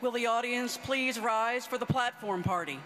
Will the audience please rise for the platform party?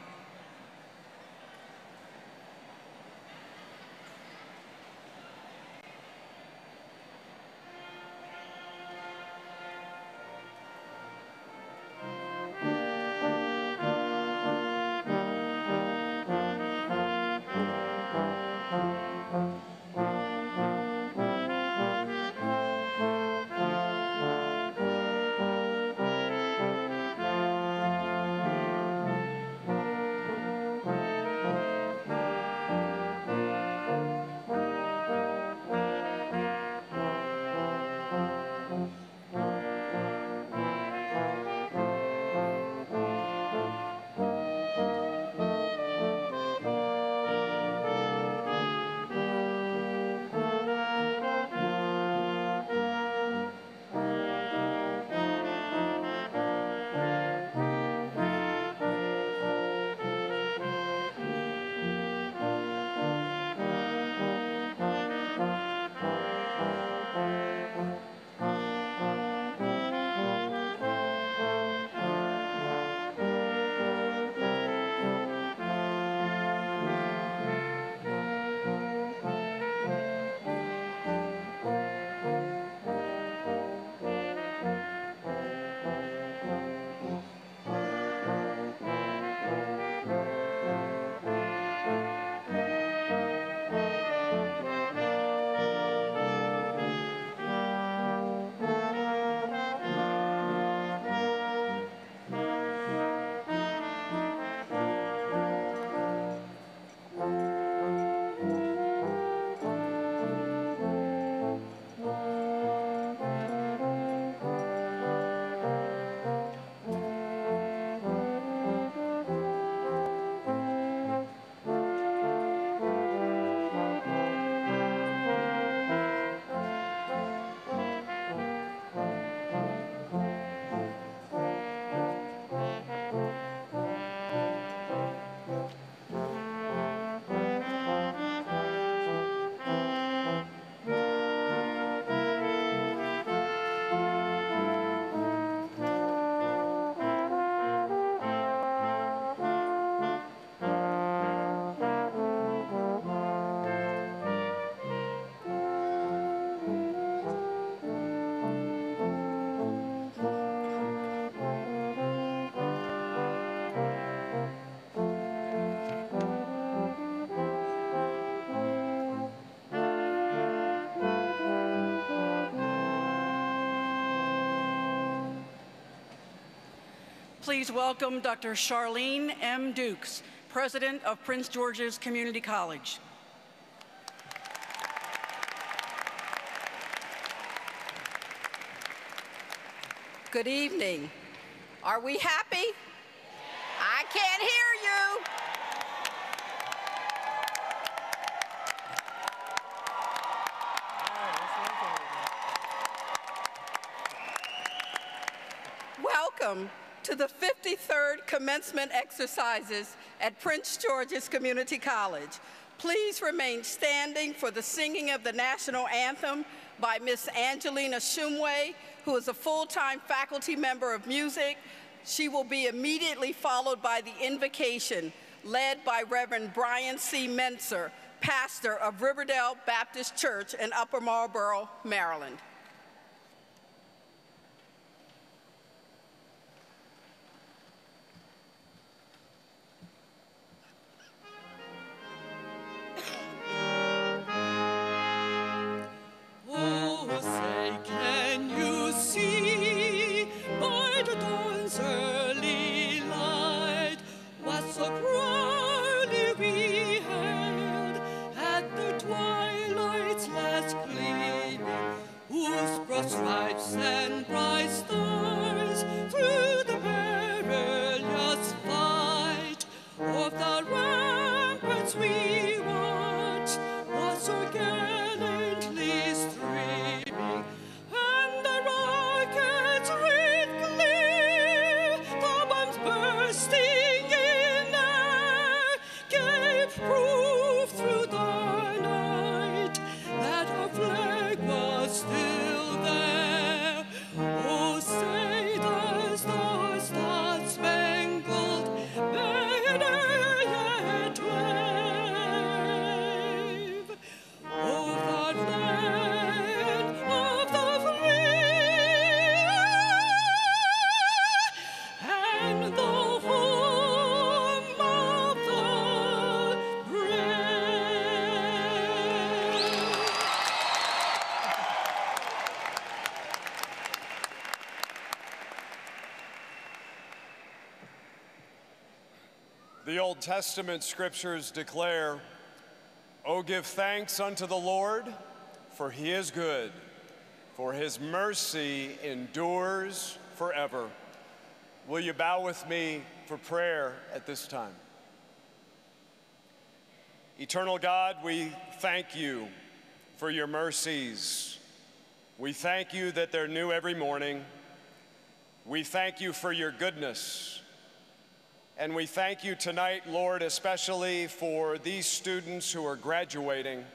Please welcome Dr. Charlene M. Dukes, President of Prince George's Community College. Good evening. Are we happy? I can't hear you. Welcome to the 53rd commencement exercises at Prince George's Community College. Please remain standing for the singing of the national anthem by Miss Angelina Shumway, who is a full-time faculty member of music. She will be immediately followed by the invocation led by Reverend Brian C. Menser, pastor of Riverdale Baptist Church in Upper Marlboro, Maryland. Stripes and bright stars through the perilous fight of the ramparts we watched was so gallantly streaming, and the rockets red glare, the bombs bursting in air, gave proof through the night that our flag was still. Oh, say does the star-spangled banner yet wave over the land of the free and the home of the brave? The Old Testament scriptures declare, "O give thanks unto the Lord, for he is good, for his mercy endures forever." Will you bow with me for prayer at this time? Eternal God, we thank you for your mercies. We thank you that they're new every morning. We thank you for your goodness. And we thank you tonight, Lord, especially for these students who are graduating.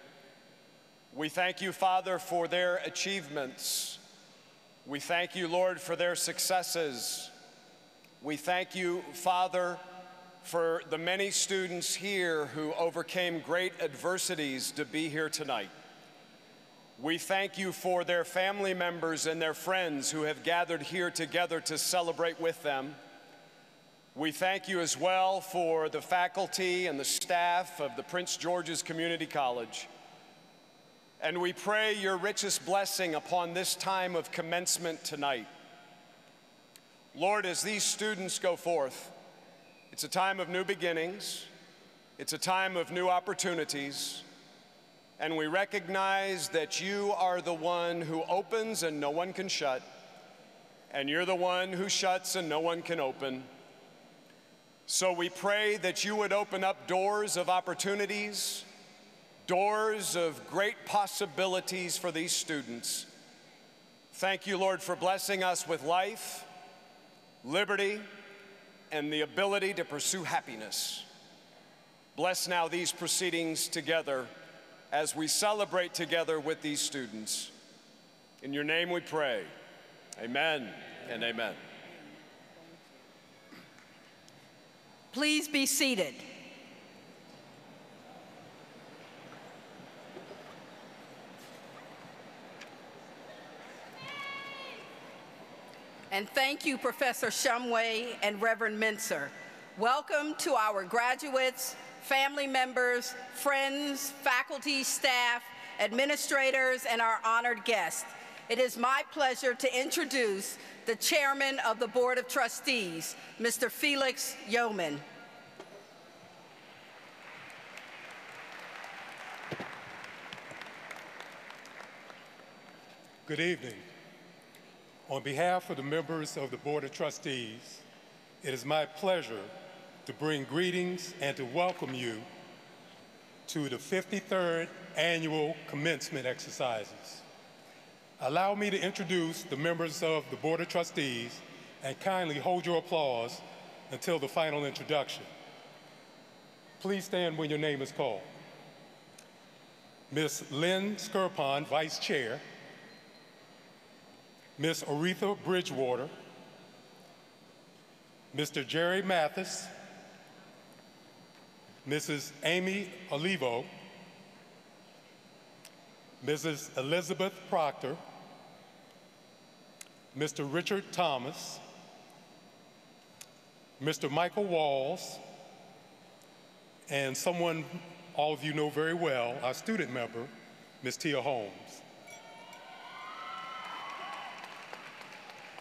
We thank you, Father, for their achievements. We thank you, Lord, for their successes. We thank you, Father, for the many students here who overcame great adversities to be here tonight. We thank you for their family members and their friends who have gathered here together to celebrate with them. We thank you as well for the faculty and the staff of the Prince George's Community College. And we pray your richest blessing upon this time of commencement tonight. Lord, as these students go forth, it's a time of new beginnings, it's a time of new opportunities, and we recognize that you are the one who opens and no one can shut, and you're the one who shuts and no one can open. So we pray that you would open up doors of opportunities, doors of great possibilities for these students. Thank you, Lord, for blessing us with life, liberty, and the ability to pursue happiness. Bless now these proceedings together as we celebrate together with these students. In your name we pray. Amen and amen. Please be seated. And thank you, Professor Shumway and Reverend Menser. Welcome to our graduates, family members, friends, faculty, staff, administrators, and our honored guests. It is my pleasure to introduce the Chairman of the Board of Trustees, Mr. Felix Yeoman. Good evening. On behalf of the members of the Board of Trustees, it is my pleasure to bring greetings and to welcome you to the 53rd Annual Commencement Exercises. Allow me to introduce the members of the Board of Trustees and kindly hold your applause until the final introduction. Please stand when your name is called. Ms. Lynn Skirpon, Vice Chair, Ms. Aretha Bridgewater, Mr. Jerry Mathis, Mrs. Amy Olivo, Mrs. Elizabeth Proctor, Mr. Richard Thomas, Mr. Michael Walls, and someone all of you know very well, our student member, Ms. Tia Holmes.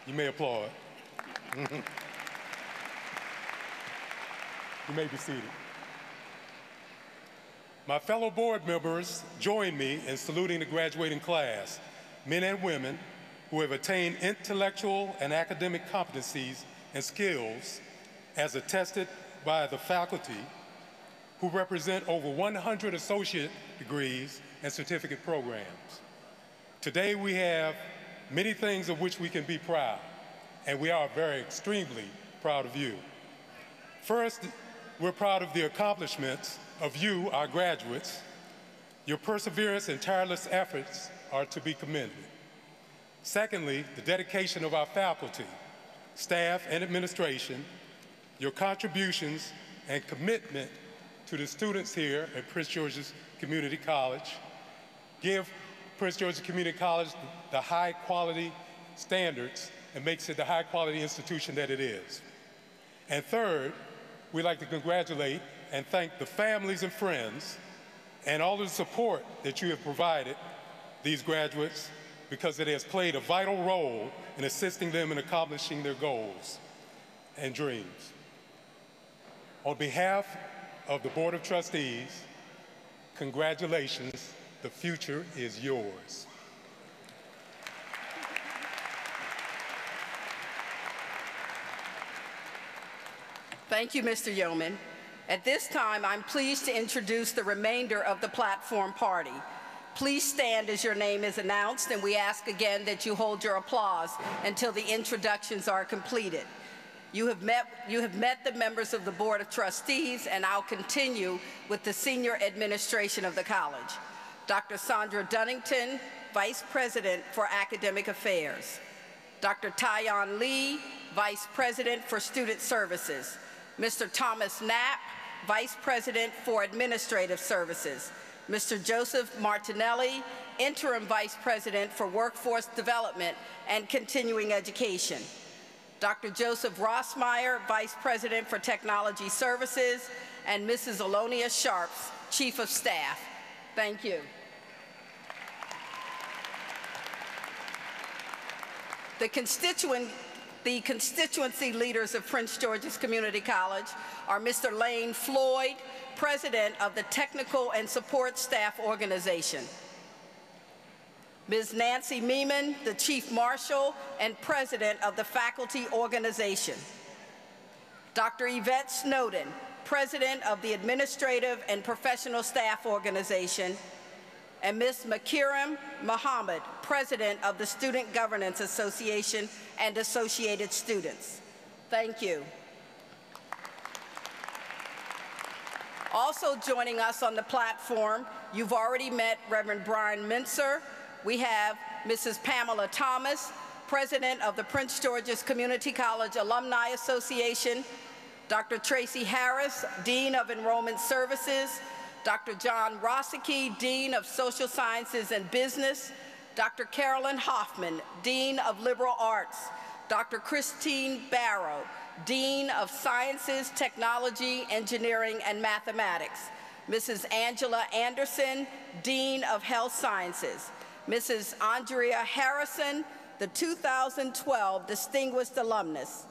You may applaud. You may be seated. My fellow board members join me in saluting the graduating class, men and women who have attained intellectual and academic competencies and skills as attested by the faculty who represent over 100 associate degrees and certificate programs. Today we have many things of which we can be proud, and we are very extremely proud of you. First, we're proud of the accomplishments of you, our graduates. Your perseverance and tireless efforts are to be commended. Secondly, the dedication of our faculty, staff, and administration, your contributions and commitment to the students here at Prince George's Community College give Prince George's Community College the high quality standards and makes it the high quality institution that it is. And third, we'd like to congratulate and thank the families and friends and all the support that you have provided these graduates, because it has played a vital role in assisting them in accomplishing their goals and dreams. On behalf of the Board of Trustees, congratulations, the future is yours. Thank you, Mr. Yeoman. At this time, I'm pleased to introduce the remainder of the platform party. Please stand as your name is announced, and we ask again that you hold your applause until the introductions are completed. You have met the members of the Board of Trustees, and I'll continue with the senior administration of the college. Dr. Sandra Dunnington, Vice President for Academic Affairs. Dr. Tyon Lee, Vice President for Student Services. Mr. Thomas Knapp, Vice President for Administrative Services. Mr. Joseph Martinelli, Interim Vice President for Workforce Development and Continuing Education. Dr. Joseph Rossmeyer, Vice President for Technology Services, and Mrs. Alonia Sharps, Chief of Staff. Thank you. The constituency leaders of Prince George's Community College are Mr. Lane Floyd, President of the Technical and Support Staff Organization. Ms. Nancy Meeman, the Chief Marshal and President of the Faculty Organization. Dr. Yvette Snowden, President of the Administrative and Professional Staff Organization. And Ms. Makiram Muhammad, President of the Student Governance Association and Associated Students. Thank you. Also joining us on the platform, you've already met Reverend Brian Mincer. We have Mrs. Pamela Thomas, President of the Prince George's Community College Alumni Association, Dr. Tracy Harris, Dean of Enrollment Services, Dr. John Rosicki, Dean of Social Sciences and Business, Dr. Carolyn Hoffman, Dean of Liberal Arts, Dr. Christine Barrow, Dean of Sciences, Technology, Engineering, and Mathematics, Mrs. Angela Anderson, Dean of Health Sciences, Mrs. Andrea Harrison, the 2012 Distinguished Alumnus.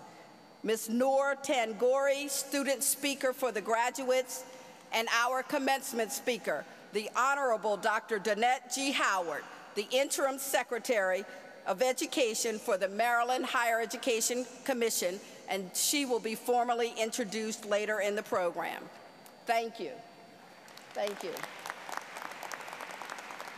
Ms. Noor Tangori, student speaker for the graduates, and our commencement speaker, the Honorable Dr. Danette G. Howard, the Interim Secretary of Education for the Maryland Higher Education Commission, and she will be formally introduced later in the program. Thank you. Thank you.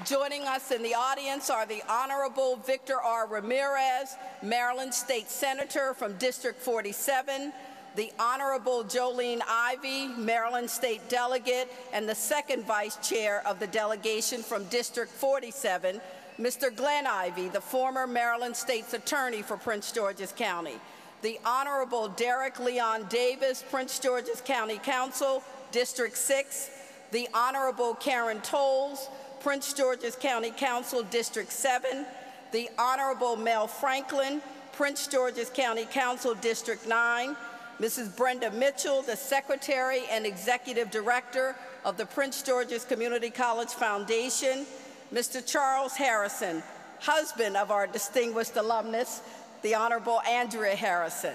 Joining us in the audience are the Honorable Victor R. Ramirez, Maryland State Senator from District 47, the Honorable Jolene Ivey, Maryland State Delegate, and the second Vice Chair of the delegation from District 47, Mr. Glenn Ivey, the former Maryland State's Attorney for Prince George's County, the Honorable Derek Leon Davis, Prince George's County Council, District 6, the Honorable Karen Tolles, Prince George's County Council, District 7, the Honorable Mel Franklin, Prince George's County Council, District 9, Mrs. Brenda Mitchell, the Secretary and Executive Director of the Prince George's Community College Foundation, Mr. Charles Harrison, husband of our distinguished alumnus, the Honorable Andrea Harrison.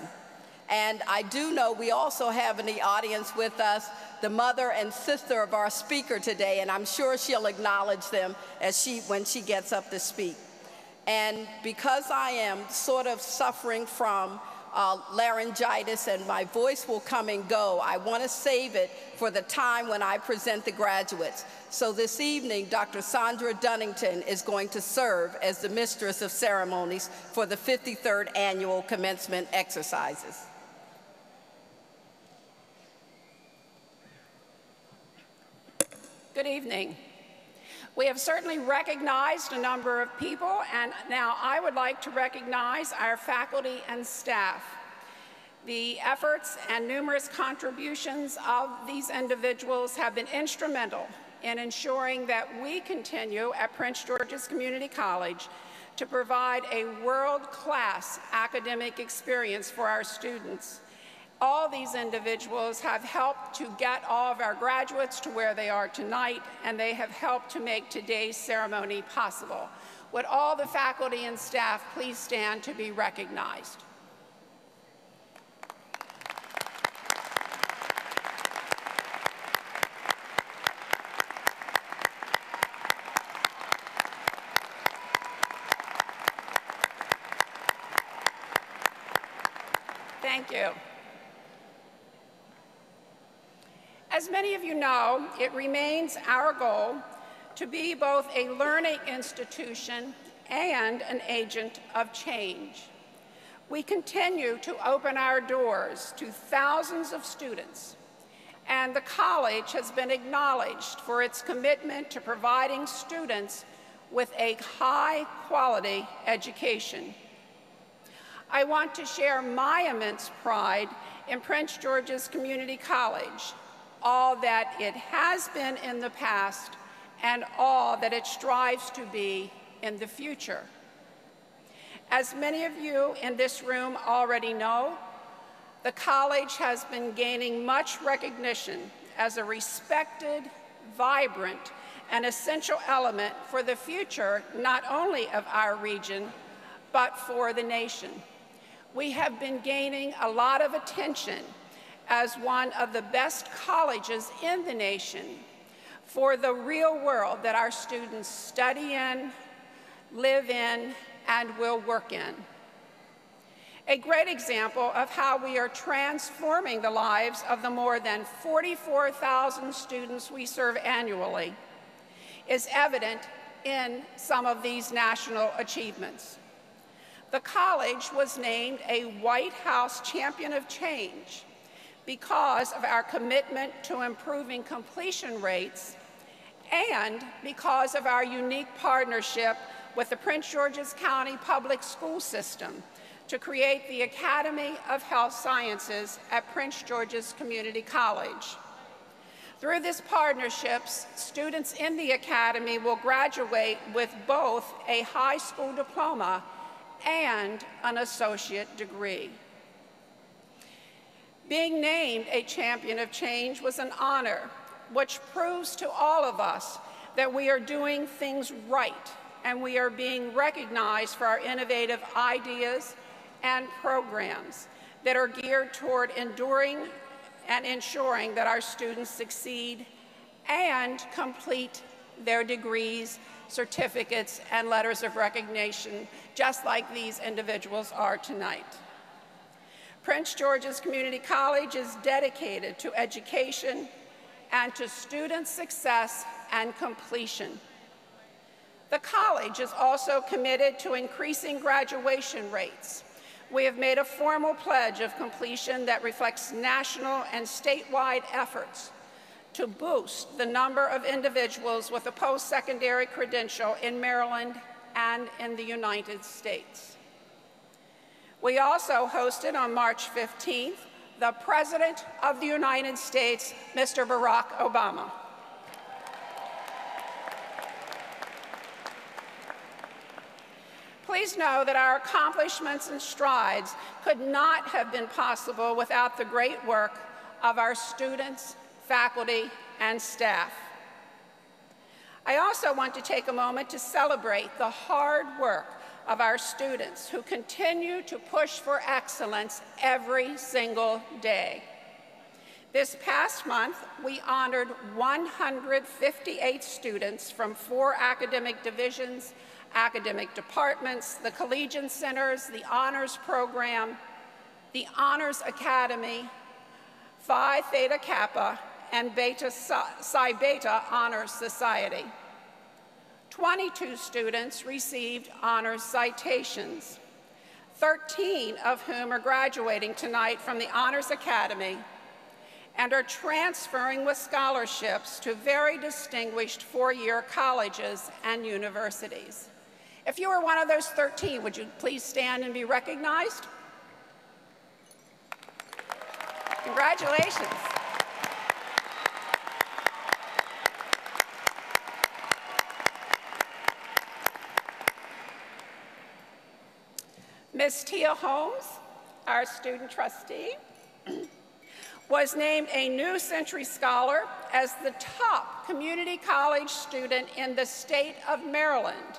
And I do know we also have in the audience with us the mother and sister of our speaker today, and I'm sure she'll acknowledge them when she gets up to speak. And because I am sort of suffering from laryngitis and my voice will come and go, I want to save it for the time when I present the graduates. So this evening, Dr. Sandra Dunnington is going to serve as the Mistress of Ceremonies for the 53rd Annual Commencement Exercises. Good evening. We have certainly recognized a number of people, and now I would like to recognize our faculty and staff. The efforts and numerous contributions of these individuals have been instrumental in ensuring that we continue at Prince George's Community College to provide a world-class academic experience for our students. All these individuals have helped to get all of our graduates to where they are tonight, and they have helped to make today's ceremony possible. Would all the faculty and staff please stand to be recognized? Thank you. As many of you know, it remains our goal to be both a learning institution and an agent of change. We continue to open our doors to thousands of students, and the college has been acknowledged for its commitment to providing students with a high-quality education. I want to share my immense pride in Prince George's Community College, all that it has been in the past, and all that it strives to be in the future. As many of you in this room already know, the college has been gaining much recognition as a respected, vibrant, and essential element for the future not only of our region, but for the nation. We have been gaining a lot of attention as one of the best colleges in the nation for the real world that our students study in, live in, and will work in. A great example of how we are transforming the lives of the more than 44,000 students we serve annually is evident in some of these national achievements. The college was named a White House Champion of Change because of our commitment to improving completion rates and because of our unique partnership with the Prince George's County Public School System to create the Academy of Health Sciences at Prince George's Community College. Through this partnership, students in the Academy will graduate with both a high school diploma and an associate degree. Being named a Champion of Change was an honor, which proves to all of us that we are doing things right and we are being recognized for our innovative ideas and programs that are geared toward enduring and ensuring that our students succeed and complete their degrees, certificates, and letters of recognition, just like these individuals are tonight. Prince George's Community College is dedicated to education and to student success and completion. The college is also committed to increasing graduation rates. We have made a formal pledge of completion that reflects national and statewide efforts to boost the number of individuals with a post-secondary credential in Maryland and in the United States. We also hosted on March 15th the President of the United States, Mr. Barack Obama. Please know that our accomplishments and strides could not have been possible without the great work of our students, faculty, and staff. I also want to take a moment to celebrate the hard work of our students who continue to push for excellence every single day. This past month, we honored 158 students from 4 academic divisions, academic departments, the collegiate centers, the honors program, the honors academy, Phi Theta Kappa, and Psi Beta Honors Society. 22 students received honors citations, 13 of whom are graduating tonight from the Honors Academy and are transferring with scholarships to very distinguished 4-year colleges and universities. If you were one of those 13, would you please stand and be recognized? Congratulations. Ms. Tia Holmes, our student trustee, was named a New Century Scholar as the top community college student in the state of Maryland.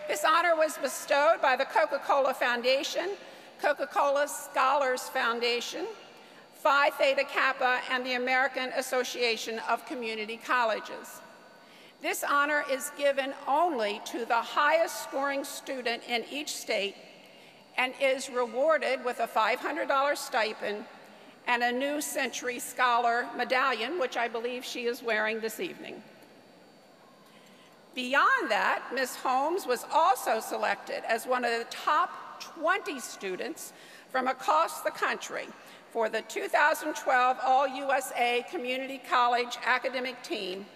This honor was bestowed by the Coca-Cola Foundation, Coca-Cola Scholars Foundation, Phi Theta Kappa, and the American Association of Community Colleges. This honor is given only to the highest scoring student in each state and is rewarded with a $500 stipend and a New Century Scholar medallion, which I believe she is wearing this evening. Beyond that, Ms. Holmes was also selected as one of the top 20 students from across the country for the 2012 All-USA Community College Academic Team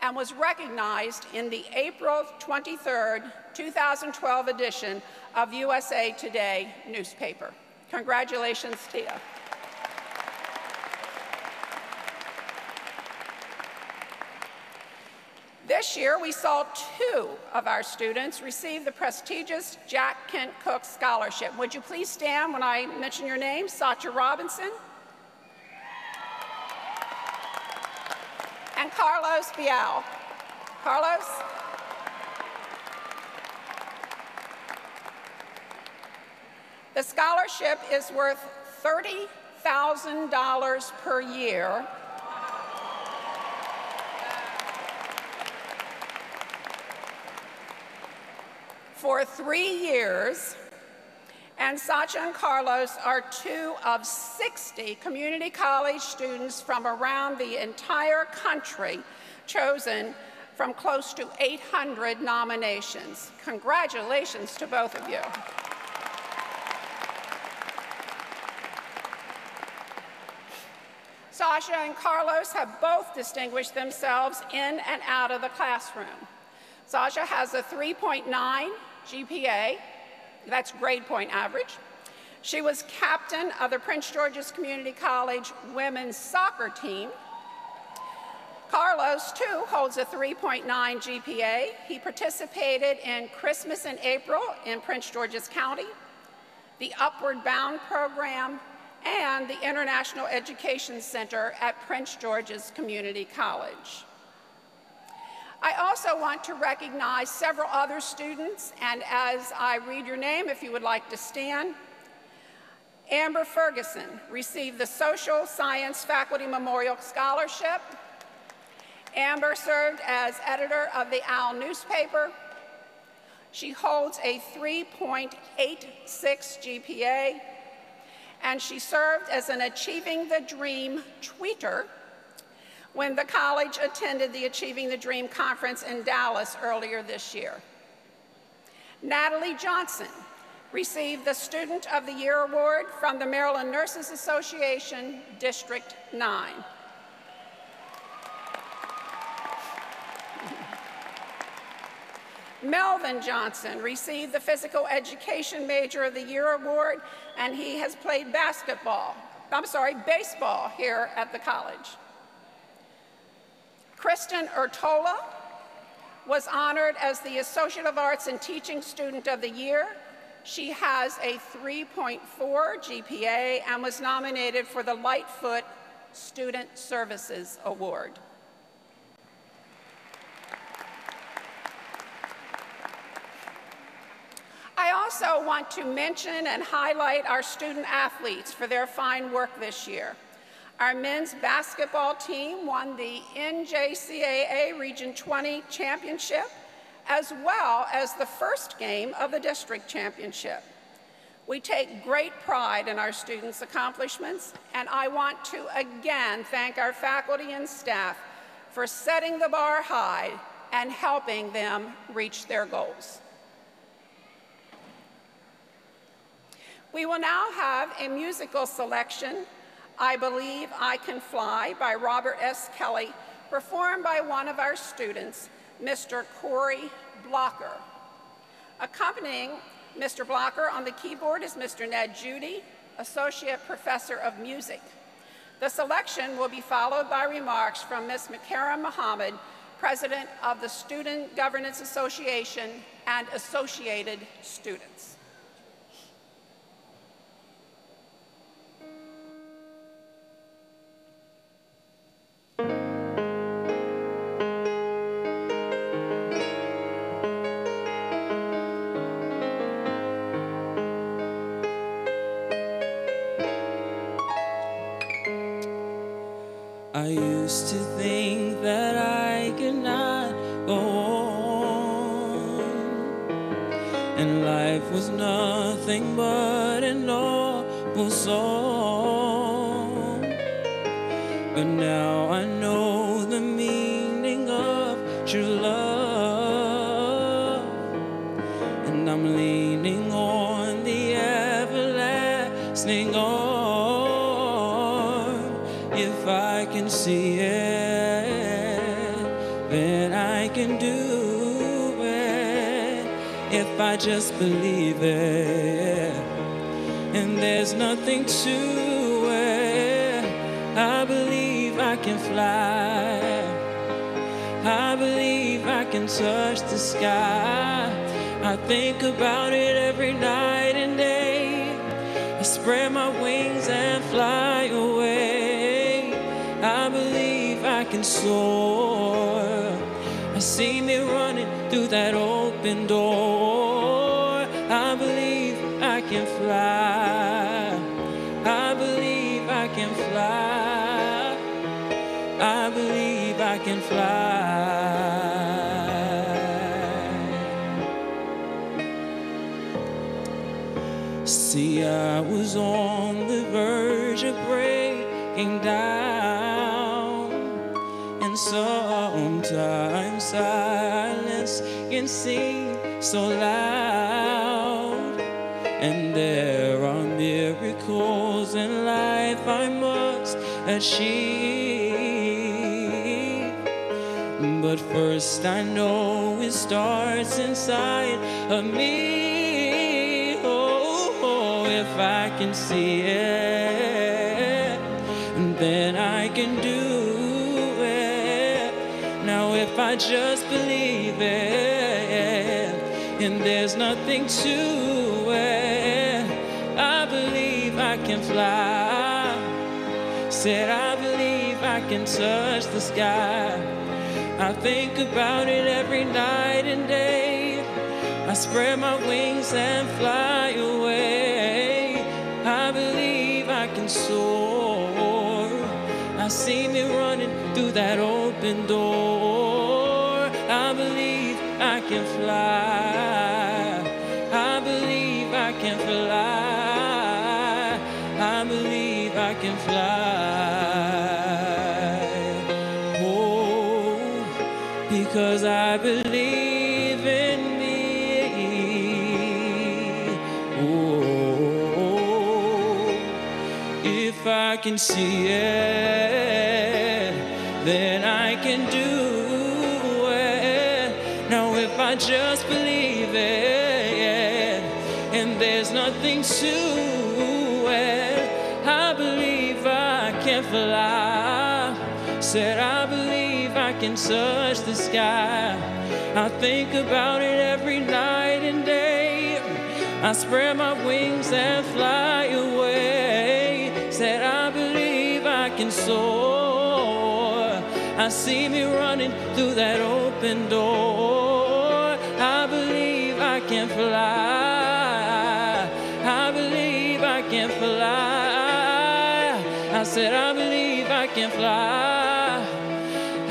and was recognized in the April 23rd, 2012 edition of USA Today newspaper. Congratulations, Tia. This year, we saw 2 of our students receive the prestigious Jack Kent Cooke Scholarship. Would you please stand when I mention your name? Satya Robinson and Carlos Bial. Carlos? The scholarship is worth $30,000 per year for 3 years, and Satya and Carlos are 2 of 60 community college students from around the entire country chosen from close to 800 nominations. Congratulations to both of you. Sasha and Carlos have both distinguished themselves in and out of the classroom. Sasha has a 3.9 GPA, that's grade point average. She was captain of the Prince George's Community College women's soccer team. Carlos, too, holds a 3.9 GPA. He participated in Christmas in April in Prince George's County, the Upward Bound program, and the International Education Center at Prince George's Community College. I also want to recognize several other students, and as I read your name, if you would like to stand. Amber Ferguson received the Social Science Faculty Memorial Scholarship. Amber served as editor of the Owl newspaper. She holds a 3.86 GPA, and she served as an Achieving the Dream tweeter when the college attended the Achieving the Dream conference in Dallas earlier this year. Natalie Johnson received the Student of the Year Award from the Maryland Nurses Association, District 9. Melvin Johnson received the Physical Education Major of the Year Award, and he has played baseball here at the college. Kristen Ertola was honored as the Associate of Arts in Teaching Student of the Year. She has a 3.4 GPA and was nominated for the Lightfoot Student Services Award. I also want to mention and highlight our student athletes for their fine work this year. Our men's basketball team won the NJCAA Region 20 Championship, as well as the first game of the district championship. We take great pride in our students' accomplishments, and I want to again thank our faculty and staff for setting the bar high and helping them reach their goals. We will now have a musical selection, I Believe I Can Fly by Robert S. Kelly, performed by one of our students, Mr. Corey Blocker. Accompanying Mr. Blocker on the keyboard is Mr. Ned Judy, Associate Professor of Music. The selection will be followed by remarks from Ms. Makaram Muhammad, President of the Student Governance Association and Associated Students. I used to think that I could not go on, and life was nothing but an awful song. But now I know the meaning of true love, and I'm leaning on the everlasting arm. If I can see it, then I can do it. If I just believe it, and there's nothing to it. I believe I can fly. I believe I can touch the sky. I think about it every night and day. I spread my wings and fly away. I believe I can soar. I see me running through that open door. I believe I can fly. I believe I can fly. I believe I can fly. See, I was on the verge of breaking down, and sometimes silence can seem so loud. And there are miracles in life I must achieve. But first I know it starts inside of me. Oh, if I can see it, then I can do it. Now if I just believe it, and there's nothing to it, I believe I can can fly. Said I believe I can touch the sky. I think about it every night and day. I spread my wings and fly away. I believe I can soar. I see me running through that open door. I believe I can fly. I believe I can fly. I believe I can fly. Oh, because I believe in me. Oh, if I can see it, then I can do it. Now if I just believe it, and there's nothing to it, I believe I can fly. Said I believe I can touch the sky. I think about it every night and day. I spread my wings and fly away. Said I believe I can soar. I see me running through that open door. I believe I can fly. I believe I can fly. I said I believe I can fly.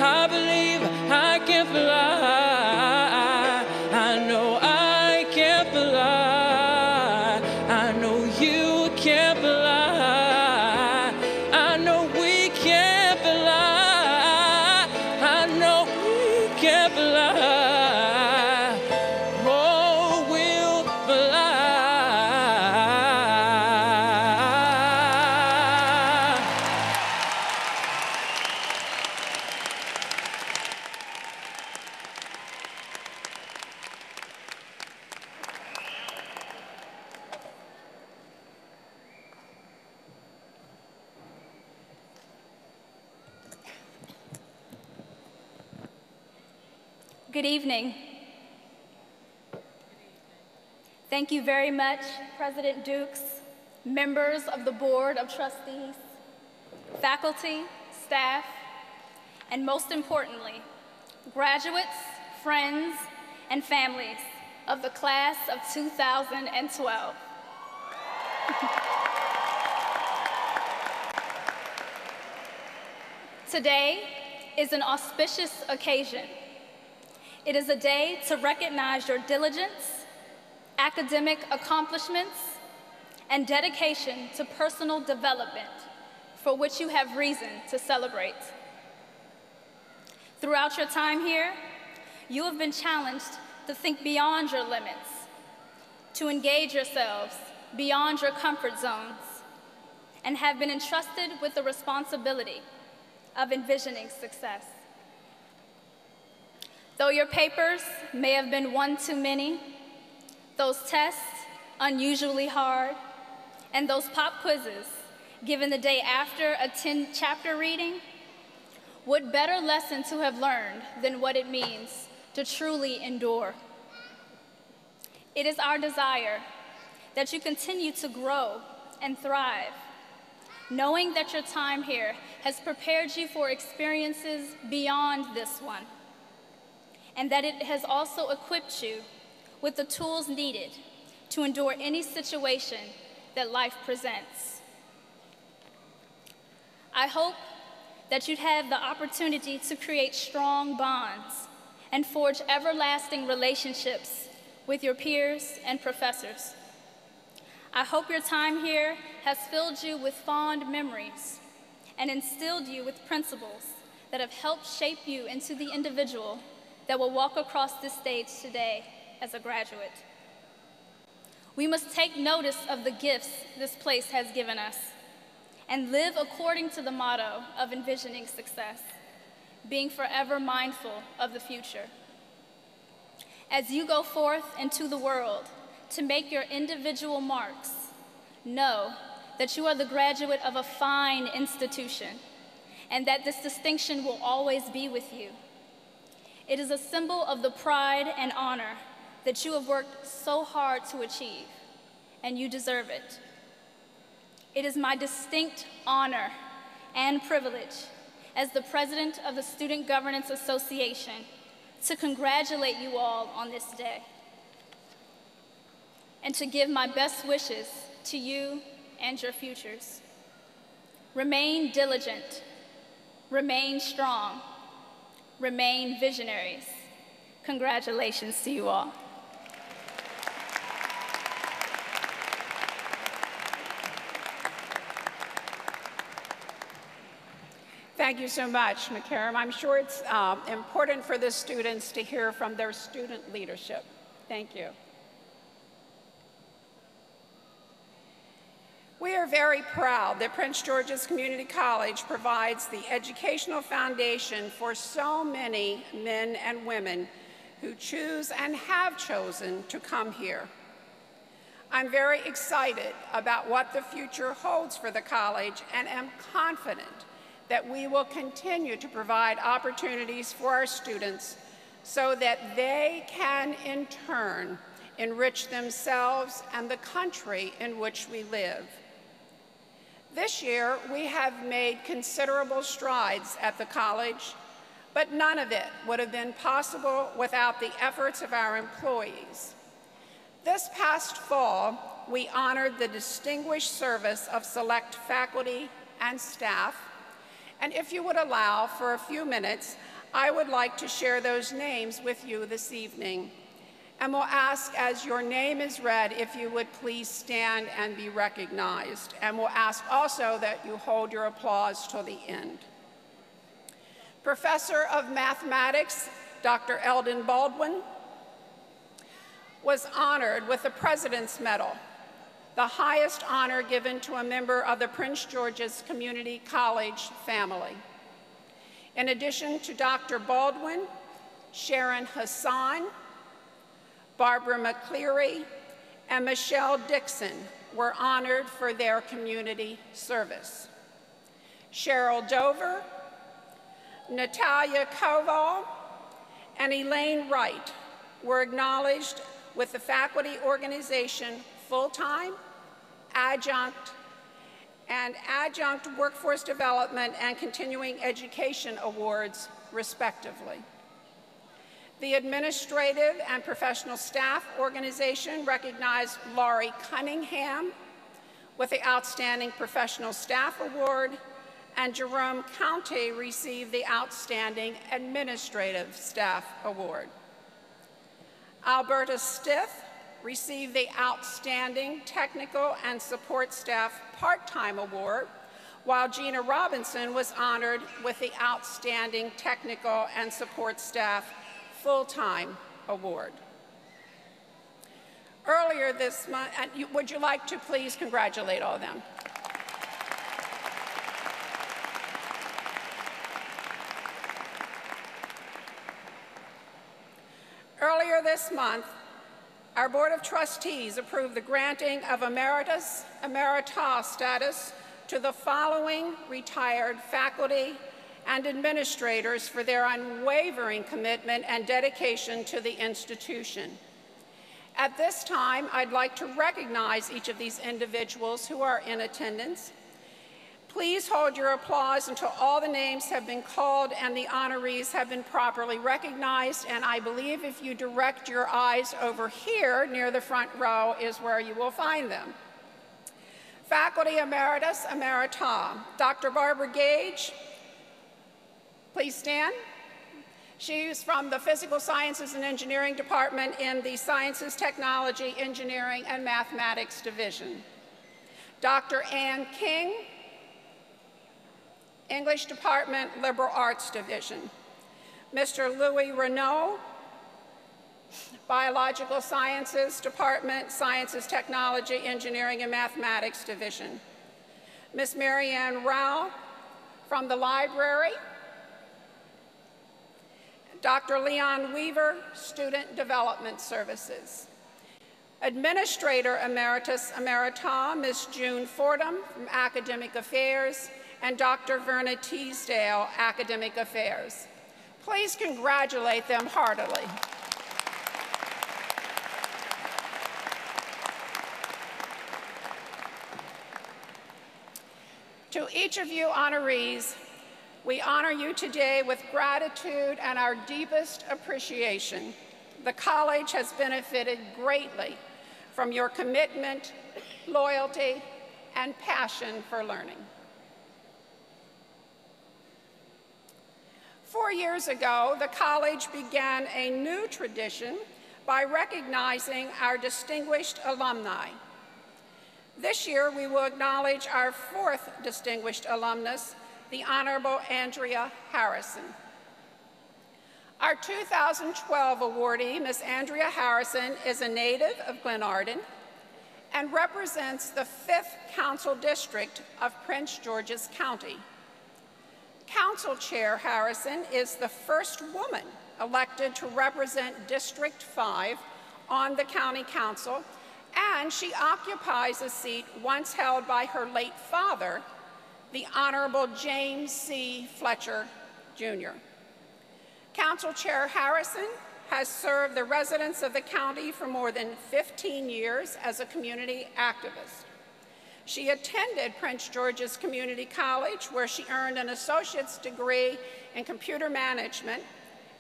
I believe I can fly. I know I can fly. I know you can fly. I know we can fly. I know we can fly. Oh, we'll fly. Good evening. Thank you very much, President Dukes, members of the Board of Trustees, faculty, staff, and most importantly, graduates, friends, and families of the class of 2012. Today is an auspicious occasion. It is a day to recognize your diligence, academic accomplishments, and dedication to personal development, for which you have reason to celebrate. Throughout your time here, you have been challenged to think beyond your limits, to engage yourselves beyond your comfort zones, and have been entrusted with the responsibility of envisioning success. Though your papers may have been one too many, those tests unusually hard, and those pop quizzes given the day after a 10-chapter reading, what better lesson to have learned than what it means to truly endure? It is our desire that you continue to grow and thrive, knowing that your time here has prepared you for experiences beyond this one, and that it has also equipped you with the tools needed to endure any situation that life presents. I hope that you'd have the opportunity to create strong bonds and forge everlasting relationships with your peers and professors. I hope your time here has filled you with fond memories and instilled you with principles that have helped shape you into the individual that will walk across this stage today as a graduate. We must take notice of the gifts this place has given us and live according to the motto of envisioning success, being forever mindful of the future. As you go forth into the world to make your individual marks, know that you are the graduate of a fine institution and that this distinction will always be with you. It is a symbol of the pride and honor that you have worked so hard to achieve, and you deserve it. It is my distinct honor and privilege as the president of the Student Governance Association to congratulate you all on this day and to give my best wishes to you and your futures. Remain diligent, remain strong, remain visionaries. Congratulations to you all. Thank you so much, McCarran. I'm sure it's important for the students to hear from their student leadership. Thank you. We are very proud that Prince George's Community College provides the educational foundation for so many men and women who choose and have chosen to come here. I'm very excited about what the future holds for the college and am confident that we will continue to provide opportunities for our students so that they can, in turn, enrich themselves and the country in which we live. This year, we have made considerable strides at the college, but none of it would have been possible without the efforts of our employees. This past fall, we honored the distinguished service of select faculty and staff, and if you would allow for a few minutes, I would like to share those names with you this evening. And we'll ask, as your name is read, if you would please stand and be recognized. And we'll ask also that you hold your applause till the end. Professor of Mathematics, Dr. Eldon Baldwin, was honored with the President's Medal, the highest honor given to a member of the Prince George's Community College family. In addition to Dr. Baldwin, Sharon Hassan, Barbara McCleary, and Michelle Dixon were honored for their community service. Cheryl Dover, Natalia Koval, and Elaine Wright were acknowledged with the Faculty Organization Full-Time, Adjunct, and Adjunct Workforce Development and Continuing Education Awards, respectively. The Administrative and Professional Staff Organization recognized Laurie Cunningham with the Outstanding Professional Staff Award, and Jerome County received the Outstanding Administrative Staff Award. Alberta Stith received the Outstanding Technical and Support Staff Part-Time Award, while Gina Robinson was honored with the Outstanding Technical and Support Staff Full-Time Award. Earlier this month, would you like to please congratulate all of them? Earlier this month, our Board of Trustees approved the granting of Emeritus Emerita status to the following retired faculty and administrators for their unwavering commitment and dedication to the institution. At this time, I'd like to recognize each of these individuals who are in attendance. Please hold your applause until all the names have been called and the honorees have been properly recognized. And I believe if you direct your eyes over here near the front row is where you will find them. Faculty Emeritus Emerita, Dr. Barbara Gage, please stand. She's from the Physical Sciences and Engineering Department in the Sciences, Technology, Engineering, and Mathematics Division. Dr. Ann King, English Department, Liberal Arts Division. Mr. Louis Renaud, Biological Sciences Department, Sciences, Technology, Engineering, and Mathematics Division. Ms. Marianne Rao from the library. Dr. Leon Weaver, Student Development Services. Administrator Emeritus Emerita, Ms. June Fordham from Academic Affairs, and Dr. Verna Teasdale, Academic Affairs. Please congratulate them heartily. To each of you honorees, we honor you today with gratitude and our deepest appreciation. The college has benefited greatly from your commitment, loyalty, and passion for learning. 4 years ago, the college began a new tradition by recognizing our distinguished alumni. This year, we will acknowledge our 4th distinguished alumnus, the Honorable Andrea Harrison. Our 2012 awardee, Ms. Andrea Harrison, is a native of Glenarden and represents the 5th Council District of Prince George's County. Council Chair Harrison is the first woman elected to represent District 5 on the County Council, and she occupies a seat once held by her late father, the Honorable James C. Fletcher, Jr. Council Chair Harrison has served the residents of the county for more than 15 years as a community activist. She attended Prince George's Community College, where she earned an associate's degree in computer management,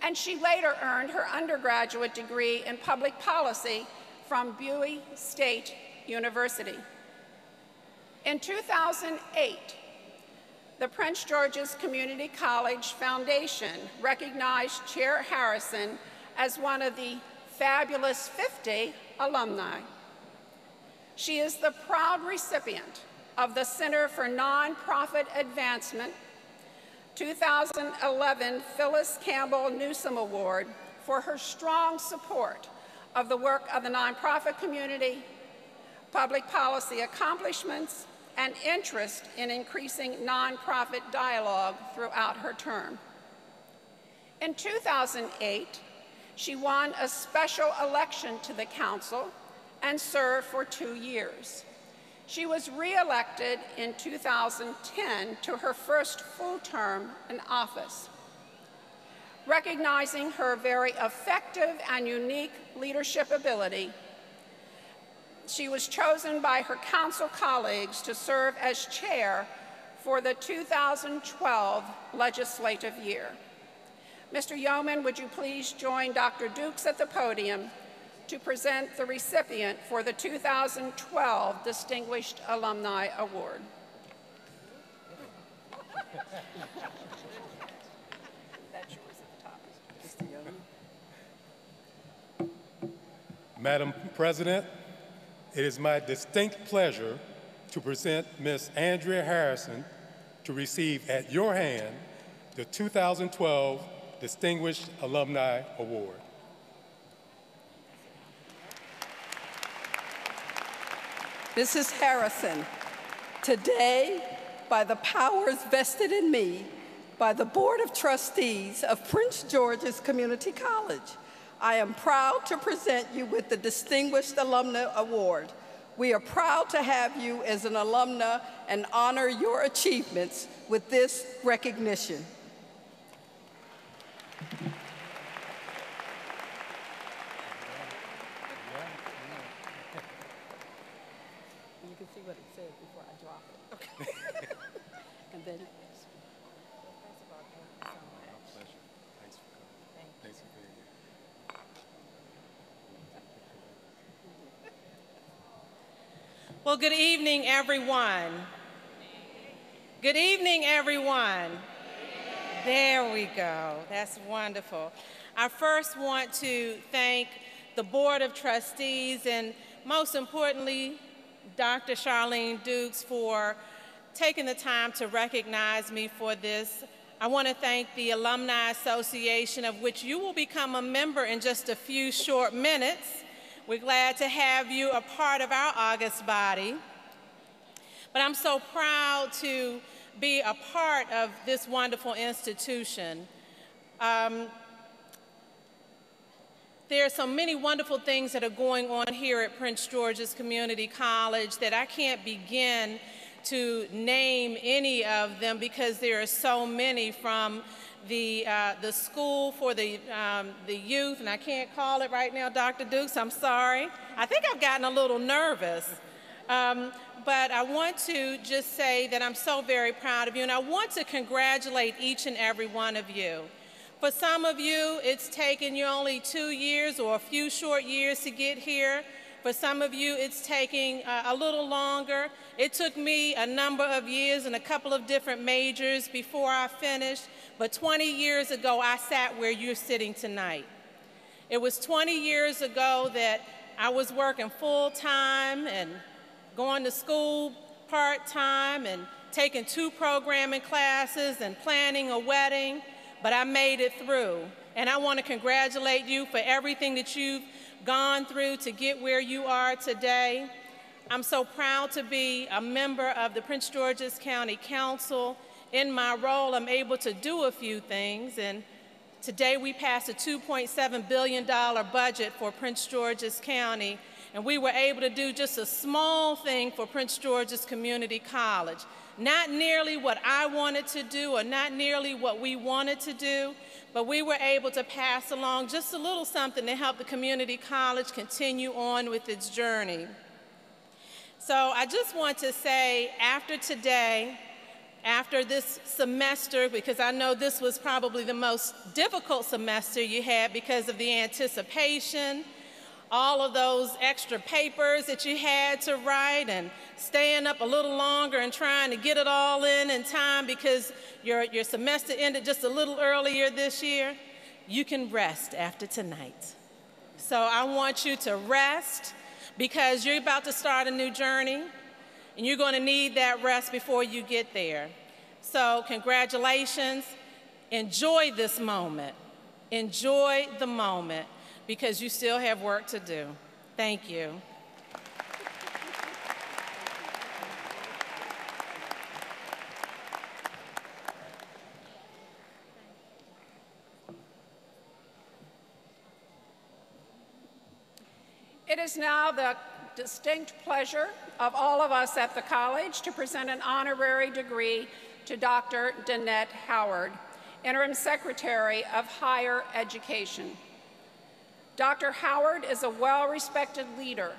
and she later earned her undergraduate degree in public policy from Bowie State University. In 2008, the Prince George's Community College Foundation recognized Chair Harrison as one of the Fabulous 50 alumni. She is the proud recipient of the Center for Nonprofit Advancement 2011 Phyllis Campbell Newsom Award for her strong support of the work of the nonprofit community, public policy accomplishments, and interest in increasing nonprofit dialogue throughout her term. In 2008, she won a special election to the council and served for 2 years. She was re-elected in 2010 to her first full term in office. Recognizing her very effective and unique leadership ability, she was chosen by her council colleagues to serve as chair for the 2012 legislative year. Mr. Yeoman, would you please join Dr. Dukes at the podium to present the recipient for the 2012 Distinguished Alumni Award. That's yours at the top. Madam President, it is my distinct pleasure to present Ms. Andrea Harrison to receive at your hand the 2012 Distinguished Alumni Award. Mrs. Harrison, today, by the powers vested in me by the Board of Trustees of Prince George's Community College, I am proud to present you with the Distinguished Alumna Award. We are proud to have you as an alumna and honor your achievements with this recognition. You can see what it says before I drop it. Okay. And then first of all, thank you so much. My pleasure. Thanks for coming. Thanks for being here. Well, good evening, everyone. Good evening, everyone. There we go. That's wonderful. I first want to thank the Board of Trustees and most importantly, Dr. Charlene Dukes for taking the time to recognize me for this. I want to thank the Alumni Association, of which you will become a member in just a few short minutes. We're glad to have you a part of our August body. But I'm so proud to be a part of this wonderful institution. There are so many wonderful things that are going on here at Prince George's Community College that I can't begin to name any of them because there are so many, from the school for the youth, and I can't call it right now, Dr. Dukes, I'm sorry. I think I've gotten a little nervous. But I want to just say that I'm so very proud of you, and I want to congratulate each and every one of you. For some of you, it's taken you only 2 years or a few short years to get here. For some of you, it's taking a little longer. It took me a number of years and a couple of different majors before I finished, but 20 years ago, I sat where you're sitting tonight. It was 20 years ago that I was working full-time and going to school part-time and taking 2 programming classes and planning a wedding, but I made it through. And I want to congratulate you for everything that you've gone through to get where you are today. I'm so proud to be a member of the Prince George's County Council. In my role, I'm able to do a few things, and today we passed a $2.7 billion budget for Prince George's County, and we were able to do just a small thing for Prince George's Community College. Not nearly what I wanted to do or not nearly what we wanted to do, but we were able to pass along just a little something to help the community college continue on with its journey. So I just want to say, after today, after this semester, because I know this was probably the most difficult semester you had because of the anticipation, all of those extra papers that you had to write and staying up a little longer and trying to get it all in time because your semester ended just a little earlier this year, you can rest after tonight. So I want you to rest because you're about to start a new journey and you're going to need that rest before you get there. So congratulations. Enjoy this moment. Enjoy the moment, because you still have work to do. Thank you. It is now the distinct pleasure of all of us at the college to present an honorary degree to Dr. Danette Howard, Interim Secretary of Higher Education. Dr. Howard is a well-respected leader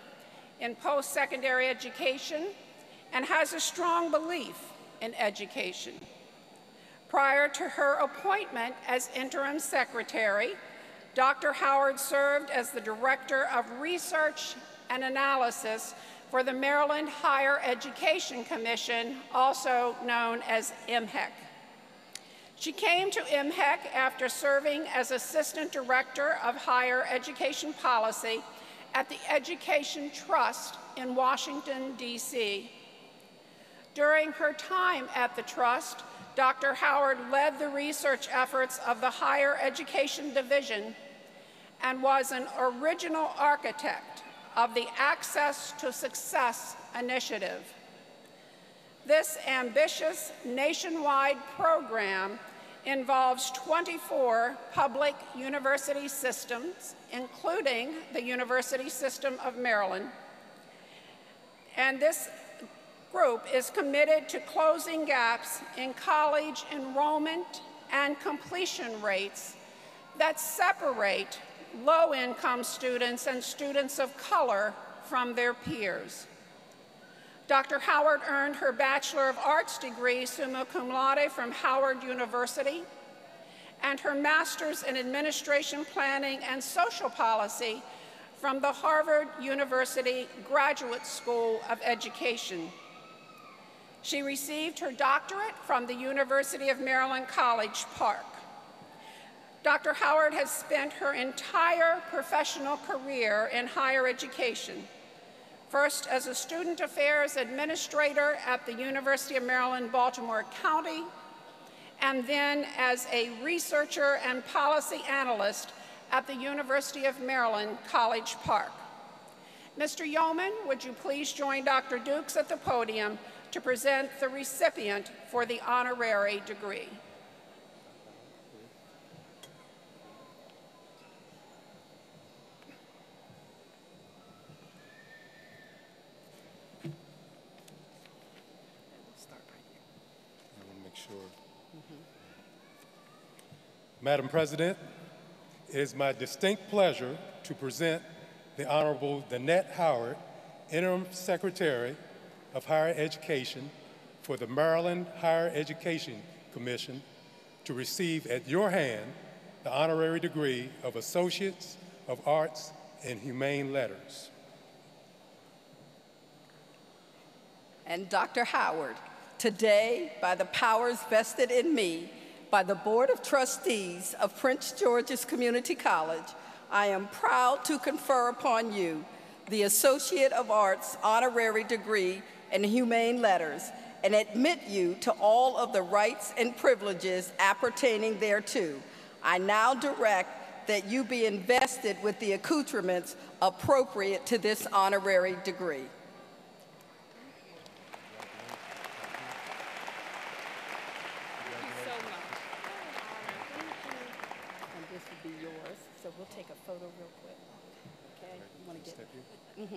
in post-secondary education and has a strong belief in education. Prior to her appointment as interim secretary, Dr. Howard served as the Director of Research and Analysis for the Maryland Higher Education Commission, also known as MHEC. She came to MHEC after serving as Assistant Director of Higher Education Policy at the Education Trust in Washington, D.C. During her time at the Trust, Dr. Howard led the research efforts of the Higher Education Division and was an original architect of the Access to Success initiative. This ambitious nationwide program involves 24 public university systems, including the University System of Maryland. And this group is committed to closing gaps in college enrollment and completion rates that separate low-income students and students of color from their peers. Dr. Howard earned her Bachelor of Arts degree summa cum laude from Howard University and her Master's in Administration Planning and Social Policy from the Harvard University Graduate School of Education. She received her doctorate from the University of Maryland College Park. Dr. Howard has spent her entire professional career in higher education, first as a student affairs administrator at the University of Maryland, Baltimore County, and then as a researcher and policy analyst at the University of Maryland, College Park. Mr. Yeoman, would you please join Dr. Dukes at the podium to present the recipient for the honorary degree. Madam President, it is my distinct pleasure to present the Honorable Danette Howard, Interim Secretary of Higher Education for the Maryland Higher Education Commission, to receive at your hand the honorary degree of Associates of Arts in Humane Letters. And Dr. Howard, today, by the powers vested in me by the Board of Trustees of Prince George's Community College, I am proud to confer upon you the Associate of Arts honorary degree in Humane Letters and admit you to all of the rights and privileges appertaining thereto. I now direct that you be invested with the accoutrements appropriate to this honorary degree. So we'll take a photo real quick. Okay? You want to get... Mm-hmm.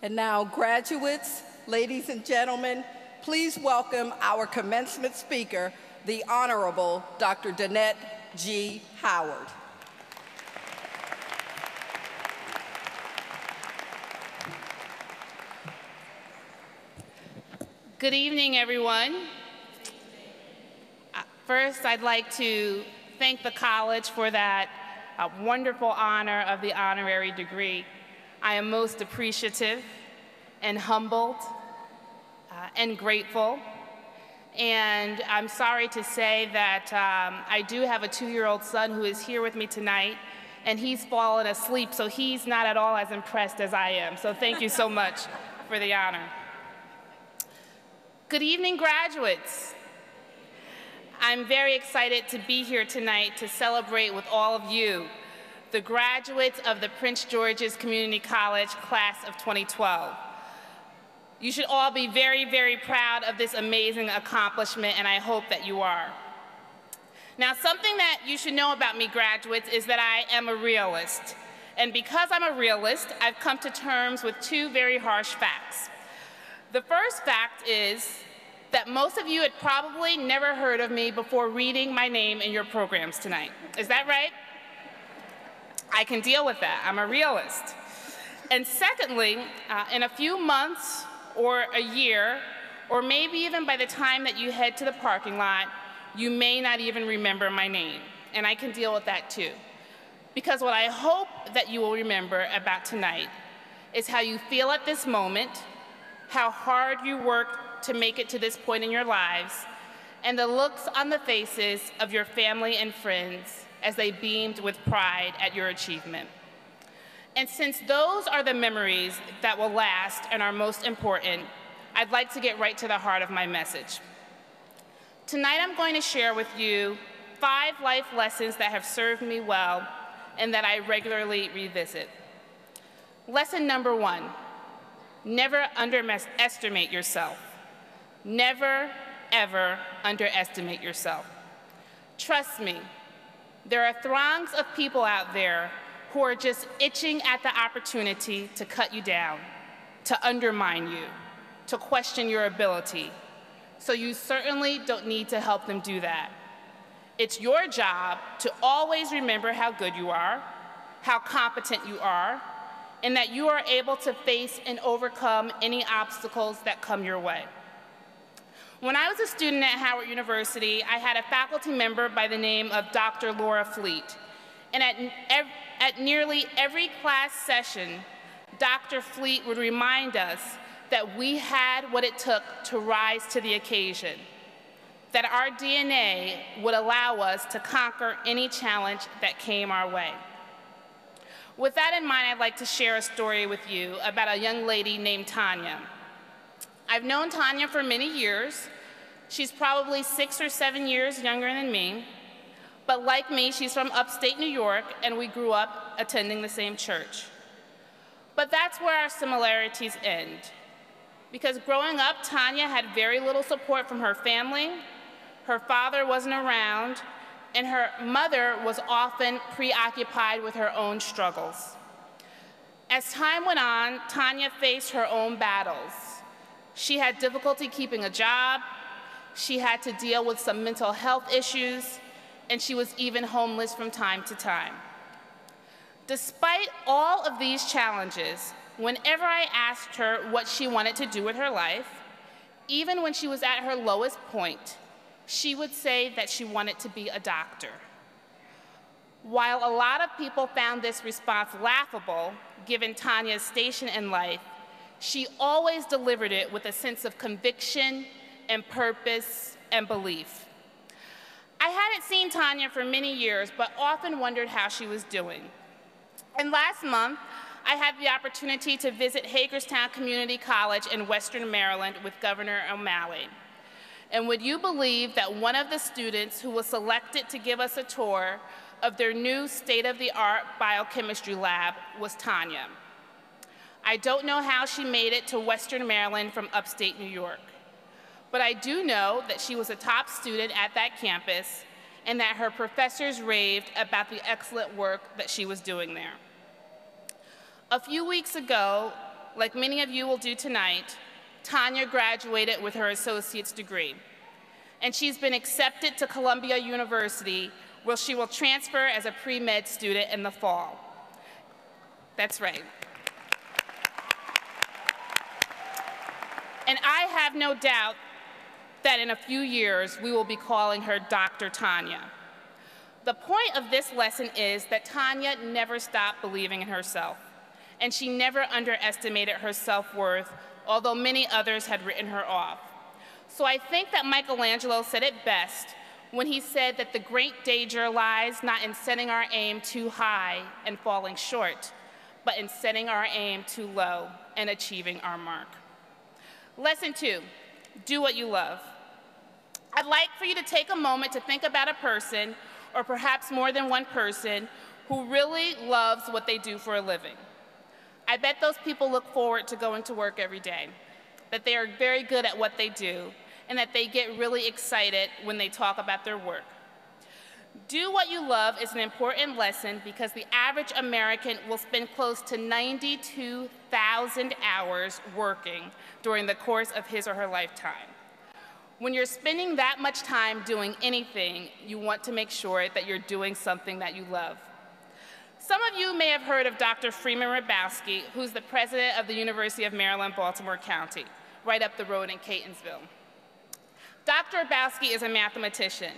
And now, graduates, ladies and gentlemen, please welcome our commencement speaker, the Honorable Dr. Danette G. Howard. Good evening, everyone. First, I'd like to thank the college for that wonderful honor of the honorary degree. I am most appreciative and humbled and grateful. And I'm sorry to say that I do have a 2-year-old son who is here with me tonight, and he's fallen asleep, so he's not at all as impressed as I am. So thank you so much for the honor. Good evening, graduates. I'm very excited to be here tonight to celebrate with all of you, the graduates of the Prince George's Community College class of 2012. You should all be very, very proud of this amazing accomplishment, and I hope that you are. Now, something that you should know about me, graduates, is that I am a realist. And because I'm a realist, I've come to terms with 2 very harsh facts. The first fact is that most of you had probably never heard of me before reading my name in your programs tonight. Is that right? I can deal with that. I'm a realist. And secondly, in a few months or a year, or maybe even by the time that you head to the parking lot, you may not even remember my name. And I can deal with that too. Because what I hope that you will remember about tonight is how you feel at this moment, how hard you worked to make it to this point in your lives, and the looks on the faces of your family and friends as they beamed with pride at your achievement. And since those are the memories that will last and are most important, I'd like to get right to the heart of my message. Tonight I'm going to share with you 5 life lessons that have served me well and that I regularly revisit. Lesson number 1, never underestimate yourself. Never, ever underestimate yourself. Trust me, there are throngs of people out there who are just itching at the opportunity to cut you down, to undermine you, to question your ability. So you certainly don't need to help them do that. It's your job to always remember how good you are, how competent you are, and that you are able to face and overcome any obstacles that come your way. When I was a student at Howard University, I had a faculty member by the name of Dr. Laura Fleet. And at nearly every class session, Dr. Fleet would remind us that we had what it took to rise to the occasion, that our DNA would allow us to conquer any challenge that came our way. With that in mind, I'd like to share a story with you about a young lady named Tanya. I've known Tanya for many years. She's probably 6 or 7 years younger than me. But like me, she's from upstate New York, and we grew up attending the same church. But that's where our similarities end. Because growing up, Tanya had very little support from her family, her father wasn't around, and her mother was often preoccupied with her own struggles. As time went on, Tanya faced her own battles. She had difficulty keeping a job, she had to deal with some mental health issues, and she was even homeless from time to time. Despite all of these challenges, whenever I asked her what she wanted to do with her life, even when she was at her lowest point, she would say that she wanted to be a doctor. While a lot of people found this response laughable, given Tanya's station in life, she always delivered it with a sense of conviction and purpose and belief. I hadn't seen Tanya for many years, but often wondered how she was doing. And last month, I had the opportunity to visit Hagerstown Community College in Western Maryland with Governor O'Malley. And would you believe that one of the students who was selected to give us a tour of their new state-of-the-art biochemistry lab was Tanya. I don't know how she made it to Western Maryland from upstate New York, but I do know that she was a top student at that campus and that her professors raved about the excellent work that she was doing there. A few weeks ago, like many of you will do tonight, Tanya graduated with her associate's degree, and she's been accepted to Columbia University, where she will transfer as a pre-med student in the fall. That's right. And I have no doubt that in a few years, we will be calling her Dr. Tanya. The point of this lesson is that Tanya never stopped believing in herself, and she never underestimated her self-worth, although many others had written her off. So I think that Michelangelo said it best when he said that the great danger lies not in setting our aim too high and falling short, but in setting our aim too low and achieving our mark. Lesson 2, do what you love. I'd like for you to take a moment to think about a person, or perhaps more than one person, who really loves what they do for a living. I bet those people look forward to going to work every day, that they are very good at what they do, and that they get really excited when they talk about their work. Do what you love is an important lesson because the average American will spend close to 92,000 hours working during the course of his or her lifetime. When you're spending that much time doing anything, you want to make sure that you're doing something that you love. Some of you may have heard of Dr. Freeman Hrabowski, who's the president of the University of Maryland, Baltimore County, right up the road in Catonsville. Dr. Hrabowski is a mathematician,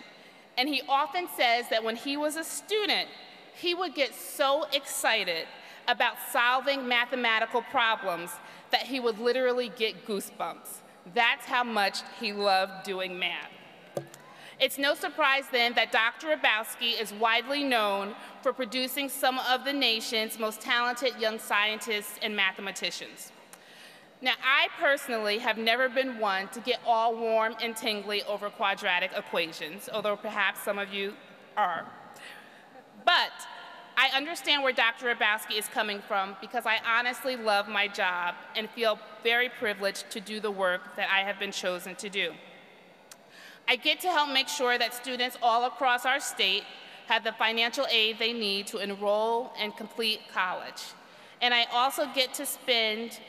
and he often says that when he was a student, he would get so excited about solving mathematical problems that he would literally get goosebumps. That's how much he loved doing math. It's no surprise then that Dr. Hrabowski is widely known for producing some of the nation's most talented young scientists and mathematicians. Now, I personally have never been one to get all warm and tingly over quadratic equations, although perhaps some of you are. But I understand where Dr. Hrabowski is coming from because I honestly love my job and feel very privileged to do the work that I have been chosen to do. I get to help make sure that students all across our state have the financial aid they need to enroll and complete college. And I also get to spend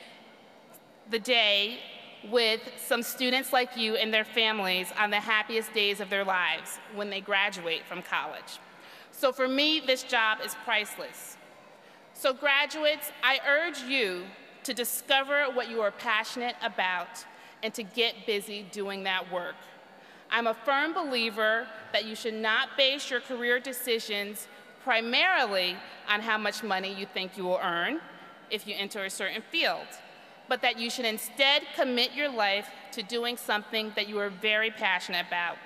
the day with some students like you and their families on the happiest days of their lives when they graduate from college. So for me, this job is priceless. So graduates, I urge you to discover what you are passionate about and to get busy doing that work. I'm a firm believer that you should not base your career decisions primarily on how much money you think you will earn if you enter a certain field, but that you should instead commit your life to doing something that you are very passionate about.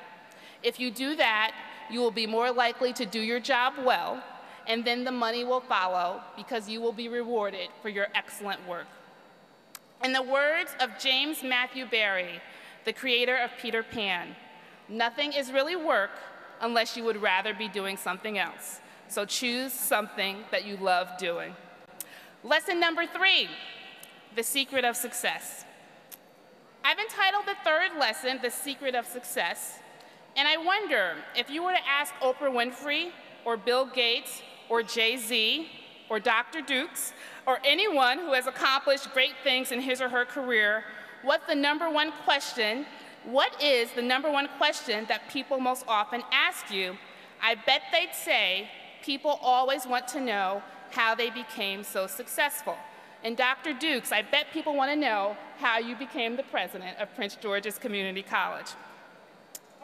If you do that, you will be more likely to do your job well, and then the money will follow because you will be rewarded for your excellent work. In the words of James Matthew Barrie, the creator of Peter Pan, nothing is really work unless you would rather be doing something else. So choose something that you love doing. Lesson number 3, the secret of success. I've entitled the third lesson, The Secret of Success, and I wonder if you were to ask Oprah Winfrey or Bill Gates or Jay-Z or Dr. Dukes, or anyone who has accomplished great things in his or her career, what is the number one question that people most often ask you? I bet they'd say, people always want to know how they became so successful. And Dr. Dukes, I bet people want to know how you became the president of Prince George's Community College.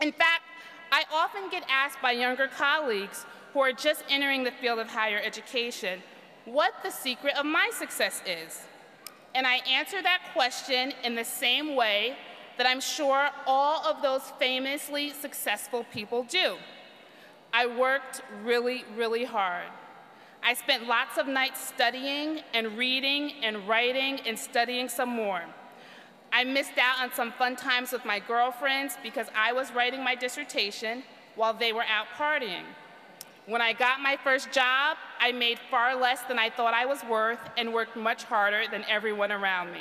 In fact, I often get asked by younger colleagues who are just entering the field of higher education what the secret of my success is. And I answer that question in the same way that I'm sure all of those famously successful people do. I worked really, really hard. I spent lots of nights studying and reading and writing and studying some more. I missed out on some fun times with my girlfriends because I was writing my dissertation while they were out partying. When I got my first job, I made far less than I thought I was worth and worked much harder than everyone around me.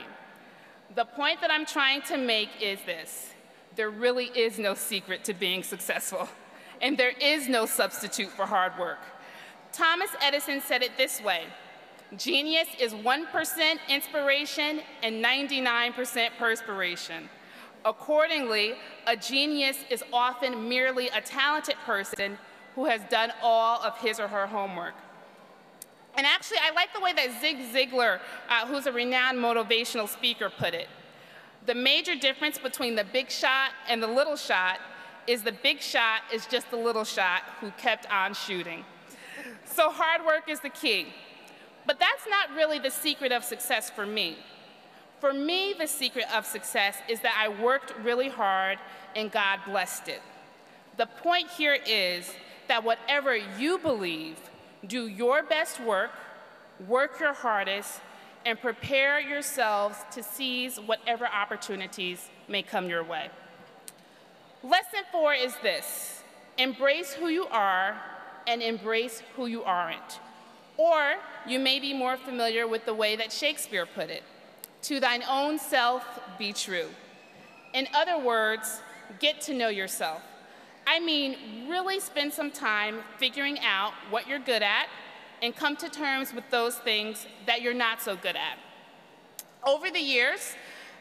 The point that I'm trying to make is this: there really is no secret to being successful, and there is no substitute for hard work. Thomas Edison said it this way: genius is 1% inspiration and 99% perspiration. Accordingly, a genius is often merely a talented person who has done all of his or her homework. And actually, I like the way that Zig Ziglar, who's a renowned motivational speaker, put it. The major difference between the big shot and the little shot is the big shot is just the little shot who kept on shooting. So hard work is the key. But that's not really the secret of success for me. For me, the secret of success is that I worked really hard and God blessed it. The point here is that whatever you believe, do your best work, work your hardest, and prepare yourselves to seize whatever opportunities may come your way. Lesson 4 is this: embrace who you are and embrace who you aren't. Or you may be more familiar with the way that Shakespeare put it: to thine own self be true. In other words, get to know yourself. I mean, really spend some time figuring out what you're good at and come to terms with those things that you're not so good at. Over the years,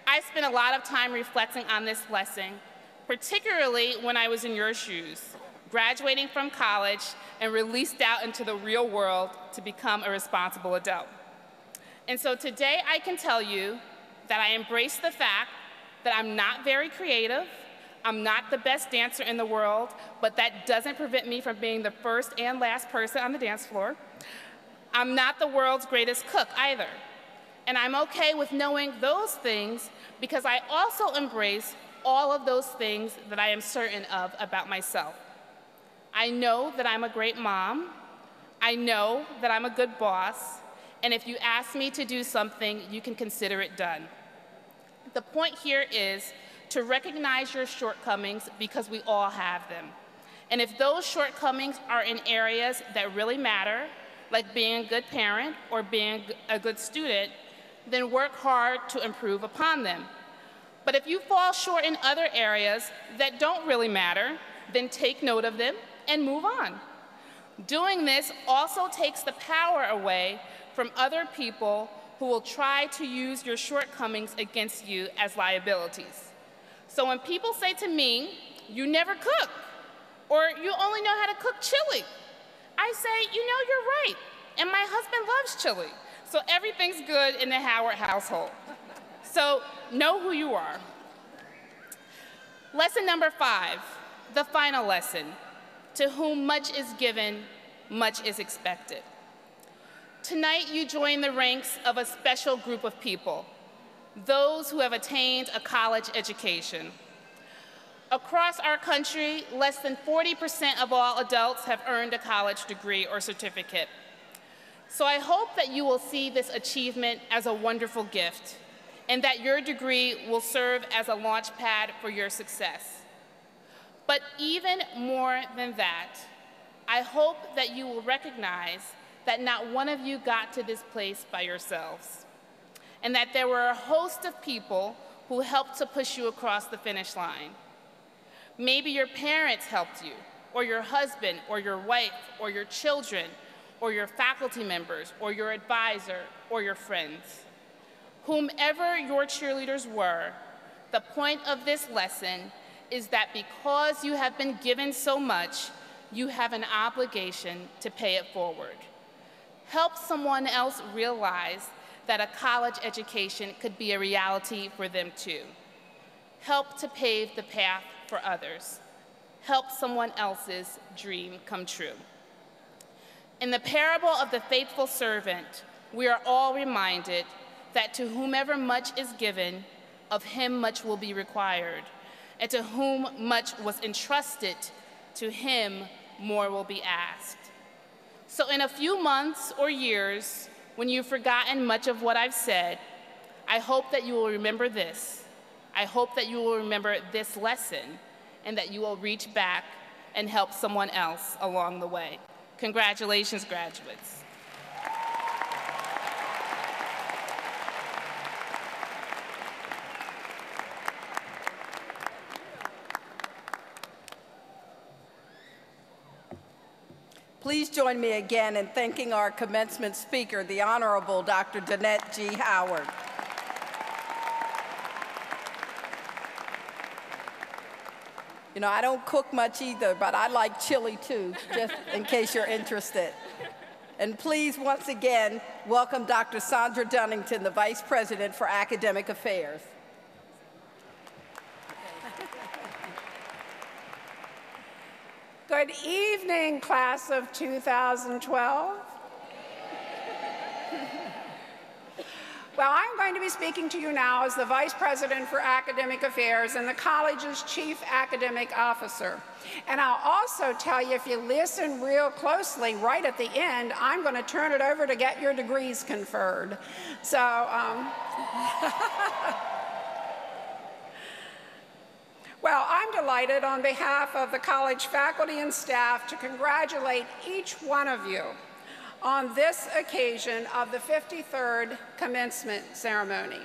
I spent a lot of time reflecting on this lesson, particularly when I was in your shoes, graduating from college and released out into the real world to become a responsible adult. And so today I can tell you that I embrace the fact that I'm not very creative, I'm not the best dancer in the world, but that doesn't prevent me from being the first and last person on the dance floor. I'm not the world's greatest cook either. And I'm okay with knowing those things because I also embrace all of those things that I am certain of about myself. I know that I'm a great mom. I know that I'm a good boss. And if you ask me to do something, you can consider it done. The point here is to recognize your shortcomings because we all have them. And if those shortcomings are in areas that really matter, like being a good parent or being a good student, then work hard to improve upon them. But if you fall short in other areas that don't really matter, then take note of them and move on. Doing this also takes the power away from other people who will try to use your shortcomings against you as liabilities. So when people say to me, "You never cook," or "You only know how to cook chili," I say, "You know, you're right, and my husband loves chili, so everything's good in the Howard household." So know who you are. Lesson number 5, the final lesson: to whom much is given, much is expected. Tonight you join the ranks of a special group of people, those who have attained a college education. Across our country, less than 40% of all adults have earned a college degree or certificate. So I hope that you will see this achievement as a wonderful gift, and that your degree will serve as a launch pad for your success. But even more than that, I hope that you will recognize that not one of you got to this place by yourselves, and that there were a host of people who helped to push you across the finish line. Maybe your parents helped you, or your husband, or your wife, or your children, or your faculty members, or your advisor, or your friends. Whomever your cheerleaders were, the point of this lesson is that because you have been given so much, you have an obligation to pay it forward. Help someone else realize that a college education could be a reality for them too. Help to pave the path for others. Help someone else's dream come true. In the parable of the faithful servant, we are all reminded that to whomever much is given, of him much will be required, and to whom much was entrusted, to him more will be asked. So in a few months or years, when you've forgotten much of what I've said, I hope that you will remember this. I hope that you will remember this lesson, and that you will reach back and help someone else along the way. Congratulations, graduates. Please join me again in thanking our commencement speaker, the Honorable Dr. Danette G. Howard. You know, I don't cook much either, but I like chili too, just in case you're interested. And please, once again, welcome Dr. Sandra Dunnington, the Vice President for Academic Affairs. Good evening, class of 2012. Well, I'm going to be speaking to you now as the Vice President for Academic Affairs and the college's Chief Academic Officer. And I'll also tell you, if you listen real closely, right at the end, I'm going to turn it over to get your degrees conferred. So, well, I'm delighted on behalf of the college faculty and staff to congratulate each one of you on this occasion of the 53rd commencement ceremony.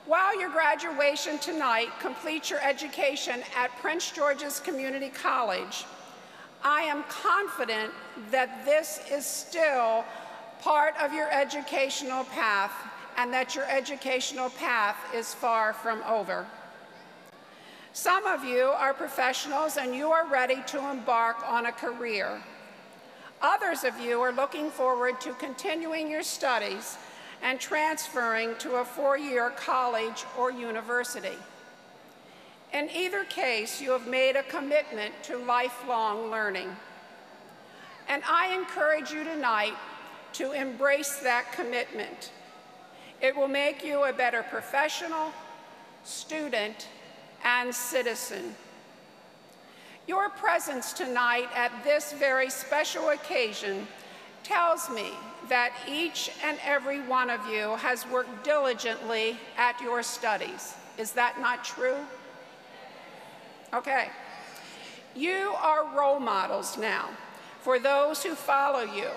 While your graduation tonight completes your education at Prince George's Community College, I am confident that this is still part of your educational path and that your educational path is far from over. Some of you are professionals and you are ready to embark on a career. Others of you are looking forward to continuing your studies and transferring to a four-year college or university. In either case, you have made a commitment to lifelong learning. And I encourage you tonight to embrace that commitment. It will make you a better professional, student, and citizen. Your presence tonight at this very special occasion tells me that each and every one of you has worked diligently at your studies. Is that not true? Okay. You are role models now for those who follow you,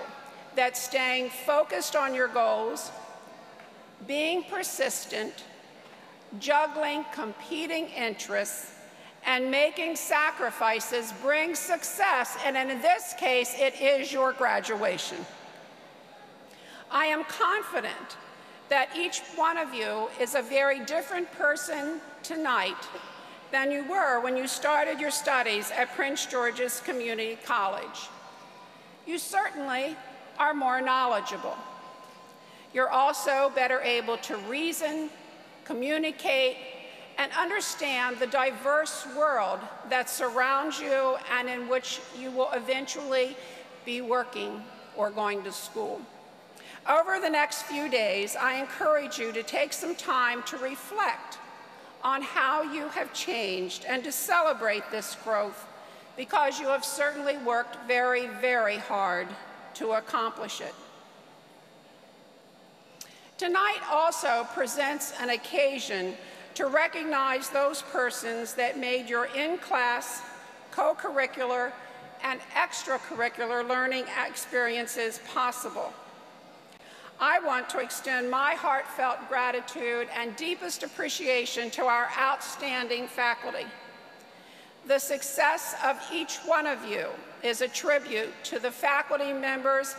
that staying focused on your goals, being persistent, juggling competing interests, and making sacrifices brings success, and in this case, it is your graduation. I am confident that each one of you is a very different person tonight than you were when you started your studies at Prince George's Community College. You certainly are more knowledgeable. You're also better able to reason, communicate, and understand the diverse world that surrounds you and in which you will eventually be working or going to school. Over the next few days, I encourage you to take some time to reflect on how you have changed and to celebrate this growth, because you have certainly worked very, very hard to accomplish it. Tonight also presents an occasion to recognize those persons that made your in-class, co-curricular, and extracurricular learning experiences possible. I want to extend my heartfelt gratitude and deepest appreciation to our outstanding faculty. The success of each one of you is a tribute to the faculty members'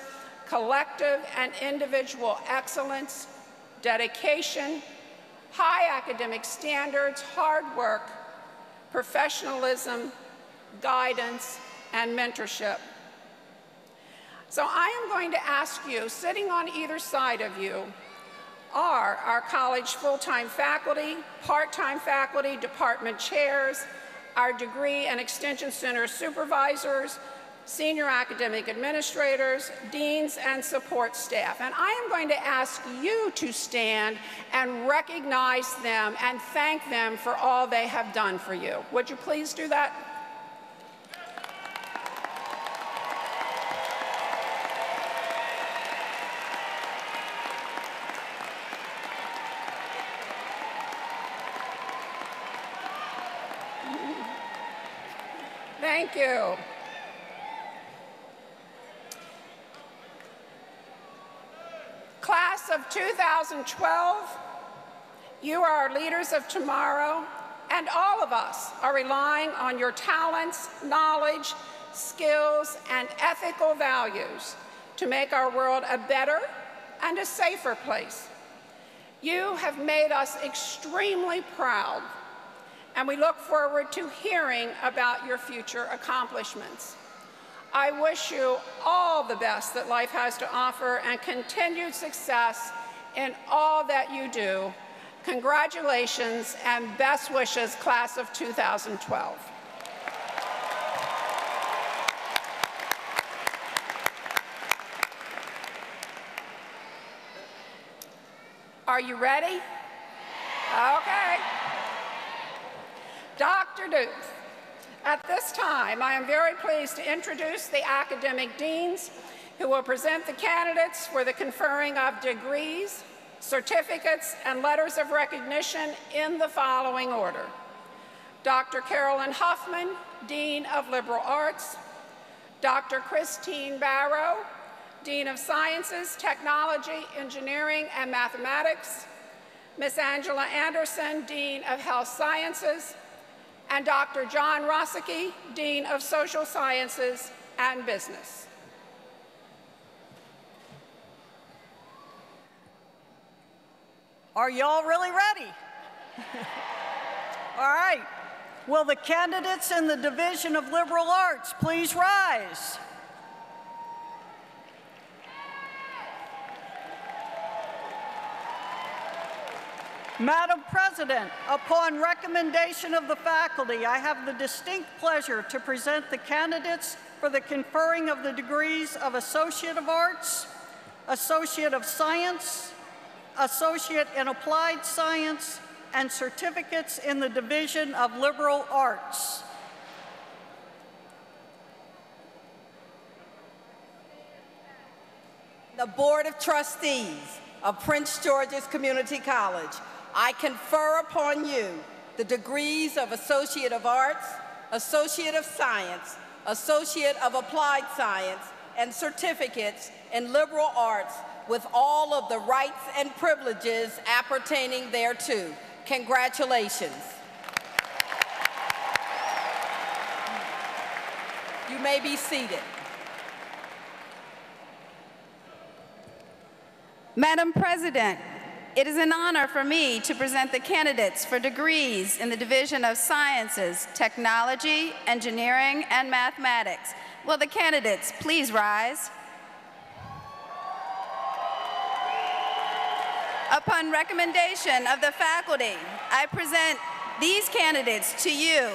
collective and individual excellence, dedication, high academic standards, hard work, professionalism, guidance, and mentorship. So I am going to ask you, sitting on either side of you, are our college full-time faculty, part-time faculty, department chairs, our degree and extension center supervisors, senior academic administrators, deans, and support staff. And I am going to ask you to stand and recognize them and thank them for all they have done for you. Would you please do that? Thank you. Class of 2012, you are our leaders of tomorrow, and all of us are relying on your talents, knowledge, skills, and ethical values to make our world a better and a safer place. You have made us extremely proud, and we look forward to hearing about your future accomplishments. I wish you all the best that life has to offer and continued success in all that you do. Congratulations and best wishes, class of 2012. Are you ready? Okay. Dr. Dukes. At this time, I am very pleased to introduce the academic deans who will present the candidates for the conferring of degrees, certificates, and letters of recognition in the following order. Dr. Carolyn Huffman, Dean of Liberal Arts, Dr. Christine Barrow, Dean of Sciences, Technology, Engineering, and Mathematics, Ms. Angela Anderson, Dean of Health Sciences, and Dr. John Rosicki, Dean of Social Sciences and Business. Are y'all really ready? All right. Will the candidates in the Division of Liberal Arts please rise? Madam President, upon recommendation of the faculty, I have the distinct pleasure to present the candidates for the conferring of the degrees of Associate of Arts, Associate of Science, Associate in Applied Science, and certificates in the Division of Liberal Arts. The Board of Trustees of Prince George's Community College, I confer upon you the degrees of Associate of Arts, Associate of Science, Associate of Applied Science, and certificates in liberal arts with all of the rights and privileges appertaining thereto. Congratulations. You may be seated. Madam President, it is an honor for me to present the candidates for degrees in the Division of Sciences, Technology, Engineering, and Mathematics. Will the candidates please rise? Upon recommendation of the faculty, I present these candidates to you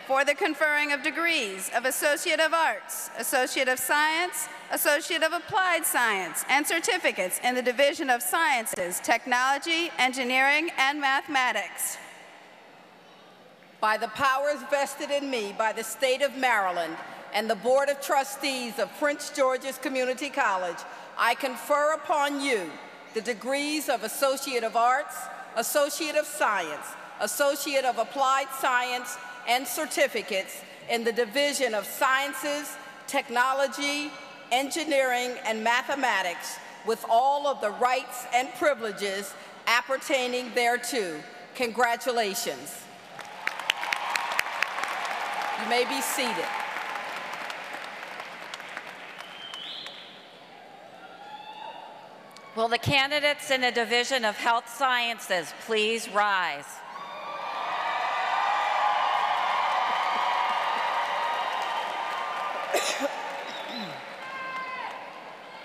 for the conferring of degrees of Associate of Arts, Associate of Science, Associate of Applied Science, and certificates in the Division of Sciences, Technology, Engineering, and Mathematics. By the powers vested in me by the state of Maryland and the Board of Trustees of Prince George's Community College, I confer upon you the degrees of Associate of Arts, Associate of Science, Associate of Applied Science, and certificates in the Division of Sciences, Technology, Engineering, and Mathematics with all of the rights and privileges appertaining thereto. Congratulations. You may be seated. Will the candidates in the Division of Health Sciences please rise?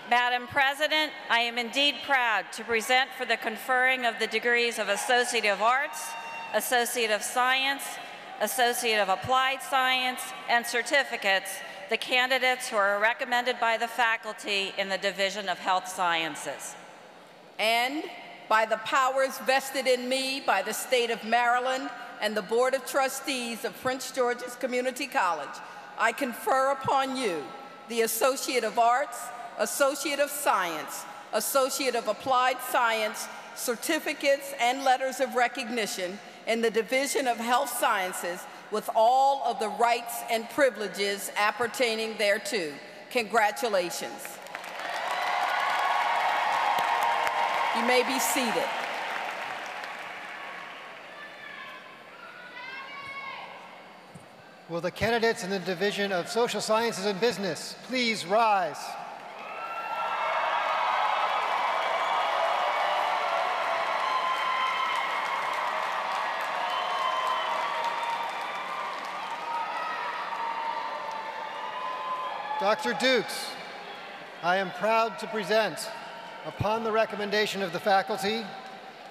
Madam President, I am indeed proud to present for the conferring of the degrees of Associate of Arts, Associate of Science, Associate of Applied Science, and certificates the candidates who are recommended by the faculty in the Division of Health Sciences. And by the powers vested in me by the state of Maryland and the Board of Trustees of Prince George's Community College, I confer upon you the Associate of Arts, Associate of Science, Associate of Applied Science, certificates and letters of recognition in the Division of Health Sciences with all of the rights and privileges appertaining thereto. Congratulations. You may be seated. Will the candidates in the Division of Social Sciences and Business please rise? Dr. Dukes, I am proud to present, upon the recommendation of the faculty,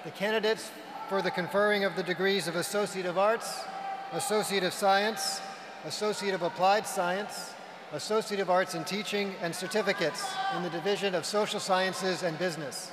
the candidates for the conferring of the degrees of Associate of Arts, Associate of Science, Associate of Applied Science, Associate of Arts in Teaching, and certificates in the Division of Social Sciences and Business.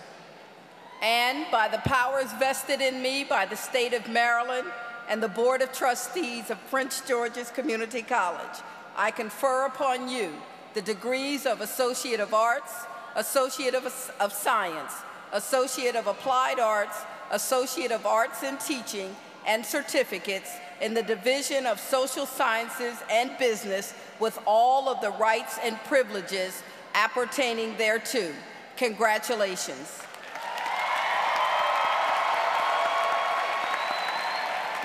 And by the powers vested in me by the state of Maryland and the Board of Trustees of Prince George's Community College, I confer upon you the degrees of Associate of Arts, Associate of Science, Associate of Applied Arts, Associate of Arts in Teaching, and certificates in the Division of Social Sciences and Business with all of the rights and privileges appertaining thereto. Congratulations.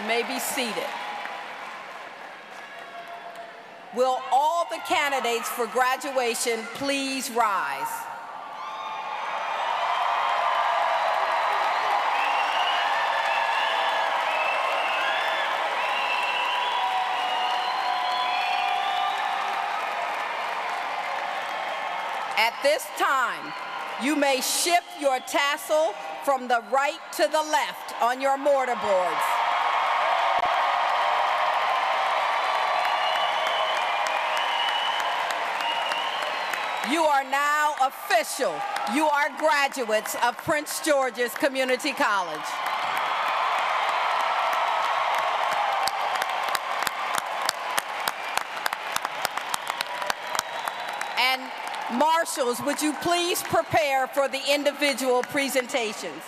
You may be seated. Will all the candidates for graduation please rise? At this time, you may shift your tassel from the right to the left on your mortarboards. You are now official. You are graduates of Prince George's Community College. And marshals, would you please prepare for the individual presentations?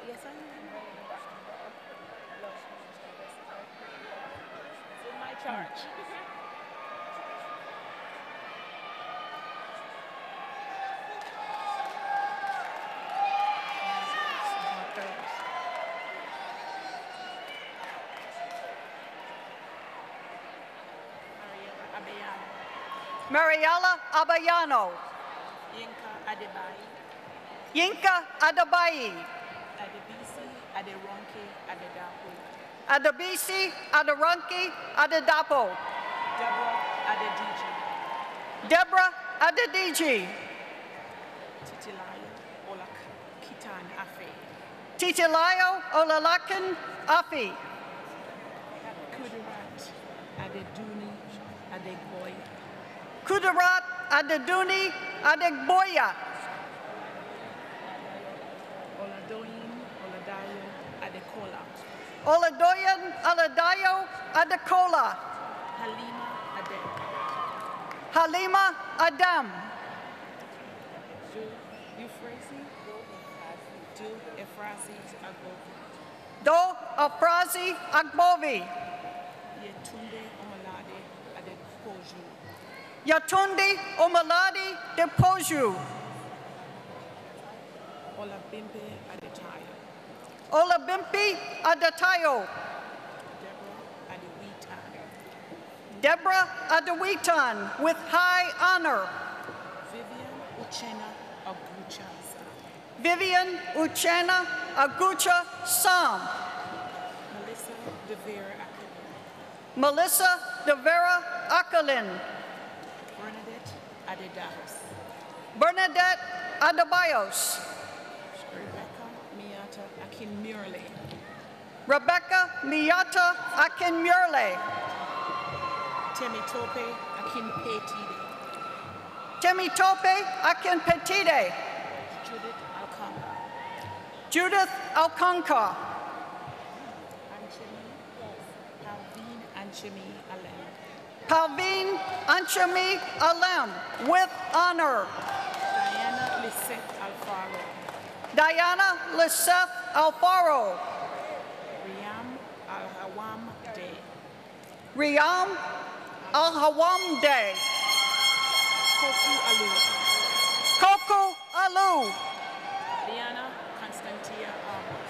Yes, I am. It's in my charge. Mariela Abayano. Yinka Adebayi. Yinka Adebayi. Adebisi Aderonke Adedapo. Adebisi Aderonke Adedapo. Deborah Adediji. Deborah Adediji. Titilayo Olak Kitan Afe. Titilayo Olalakan Afi. Kudurat Adeduni Adegboy. Kudurat Adeduni Adegboya. Oladoyin Oladayo Adekola. Oladoyan Aladayo Adekola. Halima Adem. Halima Adam. Do Efrazi Agbovi. Do Afrazi Agbovi. Yetunde Omalade Adepoju. Yatundi Omaladi de Poju. Olabimpe Adetayo. Olabimpi Adetayo. Deborah Adewitan with high honor. Vivian Uchena Agucha. Vivian Uchena Agucha Sam. Melissa Devere Akalin. Melissa Devera Akalin. Bernadette Adedahos. Bernadette Adebayos. Rebecca Miata Akinmurle. Rebecca Miata Akinmurle. Temitope Akinpetide. Temitope Akinpetide. Judith Alcamba. Judith Alcanca. Palvin Anchemi Alem. Palvin Anchemi Alem with honor. Diana Lisette Alfaro. Diana Lisette Alfaro. Riam Al-Hawam Day. Riam Al-Hawam Day. Koku Alu. Koku Alu. Liana Constantia Amos.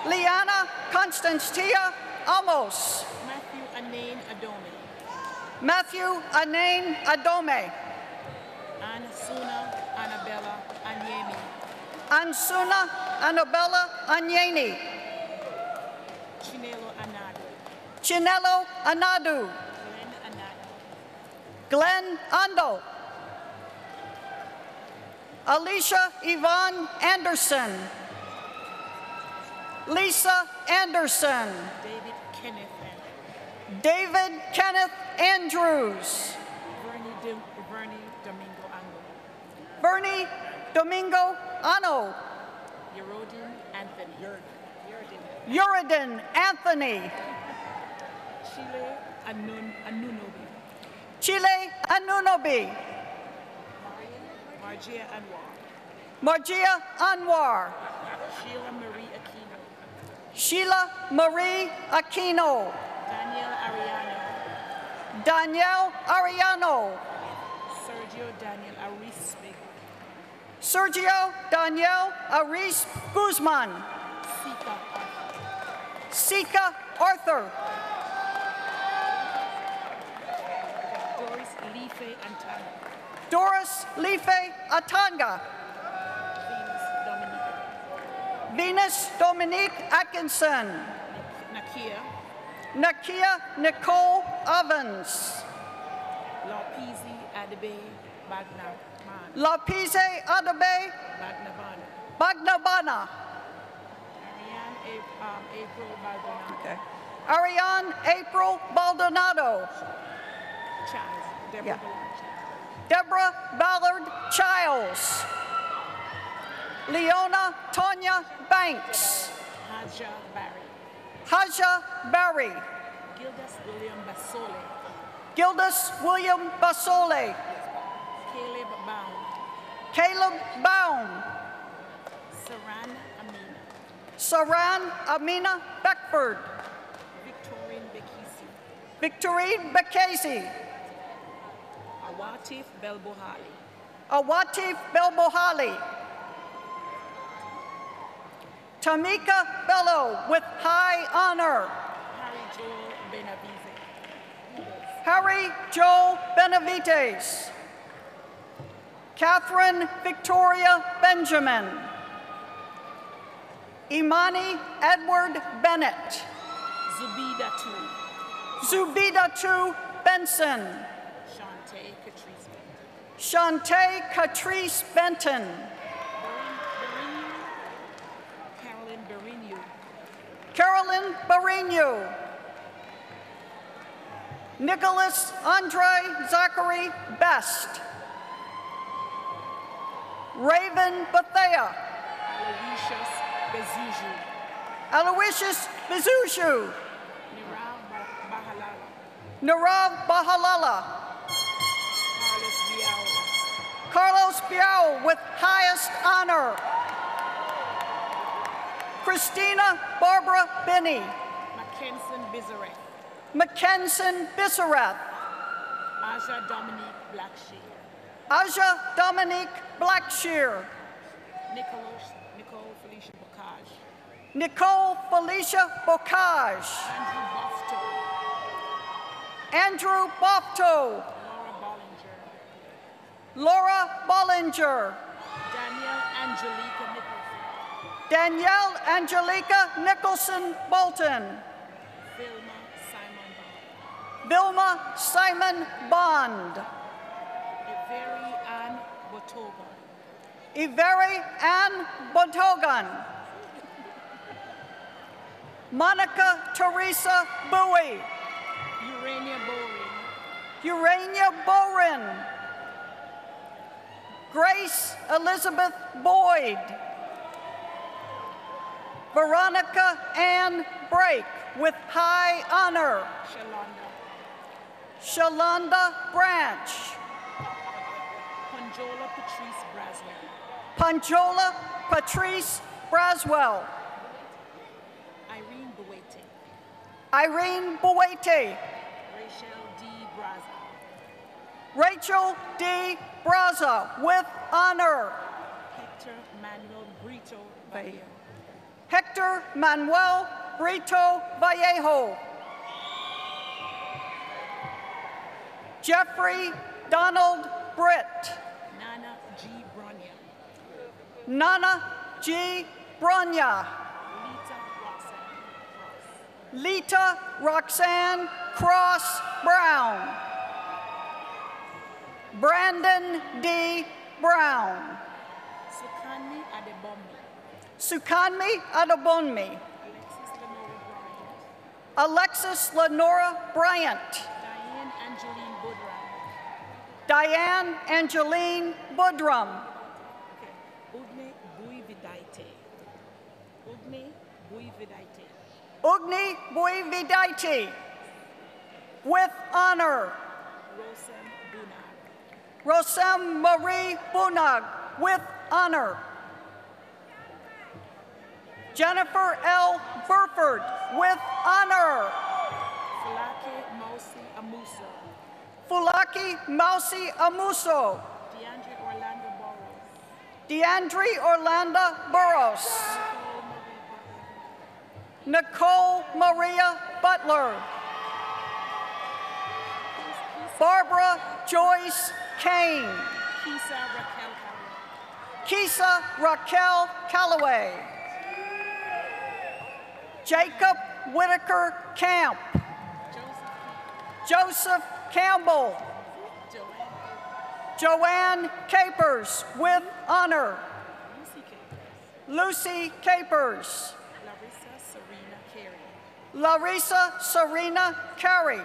Liana Constantia Amos. Matthew Anain Adome. Matthew Anain Adome. Ansuna Annabella Anyemi. Ansuna Annabella Anyeni. Chinelo Anadu. Chinelo Anadu. Glenn Ando. Alicia Yvonne Anderson. Lisa Anderson. David Kenneth Andrews. David Kenneth Andrews. Bernie Domingo Ango. Bernie Domingo Ano. Yerodin Anthony. Uridin Anthony. Chile Anunobi. Chile Anunobi. Margia Anwar. Margia Anwar. Sheila Marie Aquino. Sheila Marie Aquino. Daniel Ariano. Danielle Ariano. Sergio Daniel Arispe. Sergio Daniel Aris Guzman. Sika Arthur. Doris Life Antana. Doris Life Atanga. Venus Dominique Atkinson. Nakia. Nakia Nicole Evans. Lapizi Adebe Bagnaman. Lapize Adebe Bagnabana. Bagnabana. April Baldonado. Okay. Ariane April Baldonado. Chaz. Deborah Yeah. Ballard. Deborah Ballard Childs. Leona Tanya Banks. Haja Barry. Haja Barry. Gildas William Basole. Gildas William Basole. Caleb Baum. Caleb Baum. Saran Amina. Saran Amina Beckford. Victorine Bekisi. Victorine Bekasi. Awatif Belbohali. Awatif Belbohali. Tamika Bello with high honor. Harry Joel Benavize. Harry Joel Benavides. Catherine Victoria Benjamin. Imani Edward Bennett. Zubida Tu. Zubida Tu Benson. Shantae Catrice. Shantae Catrice Benton. Carolyn Berigno. Carolyn Barino. Nicholas Andre Zachary Best. Raven Bethea. Aloysius Bezuju. Aloysius Bezushu. Nirav Bahalala. Nirav Bahalala. Carlos Biao. Carlos Biao with highest honor. Christina Barbara Binney. Mackenson Bizarre. Mackenson Bissereth. Aja Dominique Blackshear. Aja Dominique Blackshear. Nicole Felicia Bocage. Nicole Felicia Bocage. Andrew Bofto. Andrew Bofto. Laura Bollinger. Laura Bollinger. Danielle Angelica Nicholson. Danielle Angelica Nicholson Bolton. Vilma Simon Bond. Vilma Simon Bond. Iveri Ann Botogan. Iveri Ann Botogan. Monica Teresa Bowie. Urania Boring. Urania Boren. Grace Elizabeth Boyd. Veronica Ann Brake with high honor. Shalonda Branch. Panjola Patrice Braswell. Panjola Patrice Braswell. Irene Buete. Irene Buete. Rachel D. Braza. Rachel D. Braza with honor. Hector Manuel Brito Vallejo. Hector Manuel Brito Vallejo. Jeffrey Donald Britt. Nana G. Bronya. Nana G. Bronya. Lita Roxanne Cross. Lita Roxanne Cross Brown. Brandon D. Brown. Sukanmi Adebombi. Sukanmi Adebonmi. Alexis Lenora Bryant. Diane Angeline Budram. Diane Angeline Budrum. Ugne Buividaite. Ugne Buividaite. Ugni Buividaite. With honor. Rosem Bunag. Rosem Marie Bunag. With honor. Jennifer L. Burford. With honor. Fulake Mausi Amuso. Fulaki Mausi Amuso. DeAndre Orlando Burrows. DeAndre Orlando Burrows. Nicole Maria Butler. Barbara Joyce Kane. Kisa Raquel Calloway. Kisa Raquel Calloway. Jacob Whitaker Camp. Joseph Campbell. Joanne Capers with honor. Lucy Capers. Larissa Serena Carey. Larissa Serena Carey.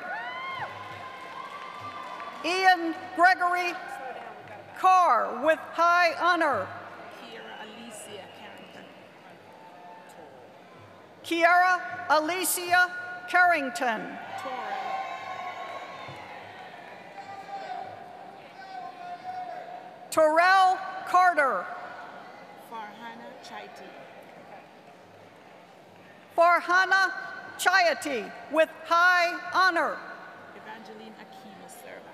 Ian Gregory Carr with high honor. Kiera Alicia Carrington. Kiara Alicia Carrington. Torrell Carter. Farhana Chaiti. Farhana Chayati with high honor. Evangeline Aquino Serva.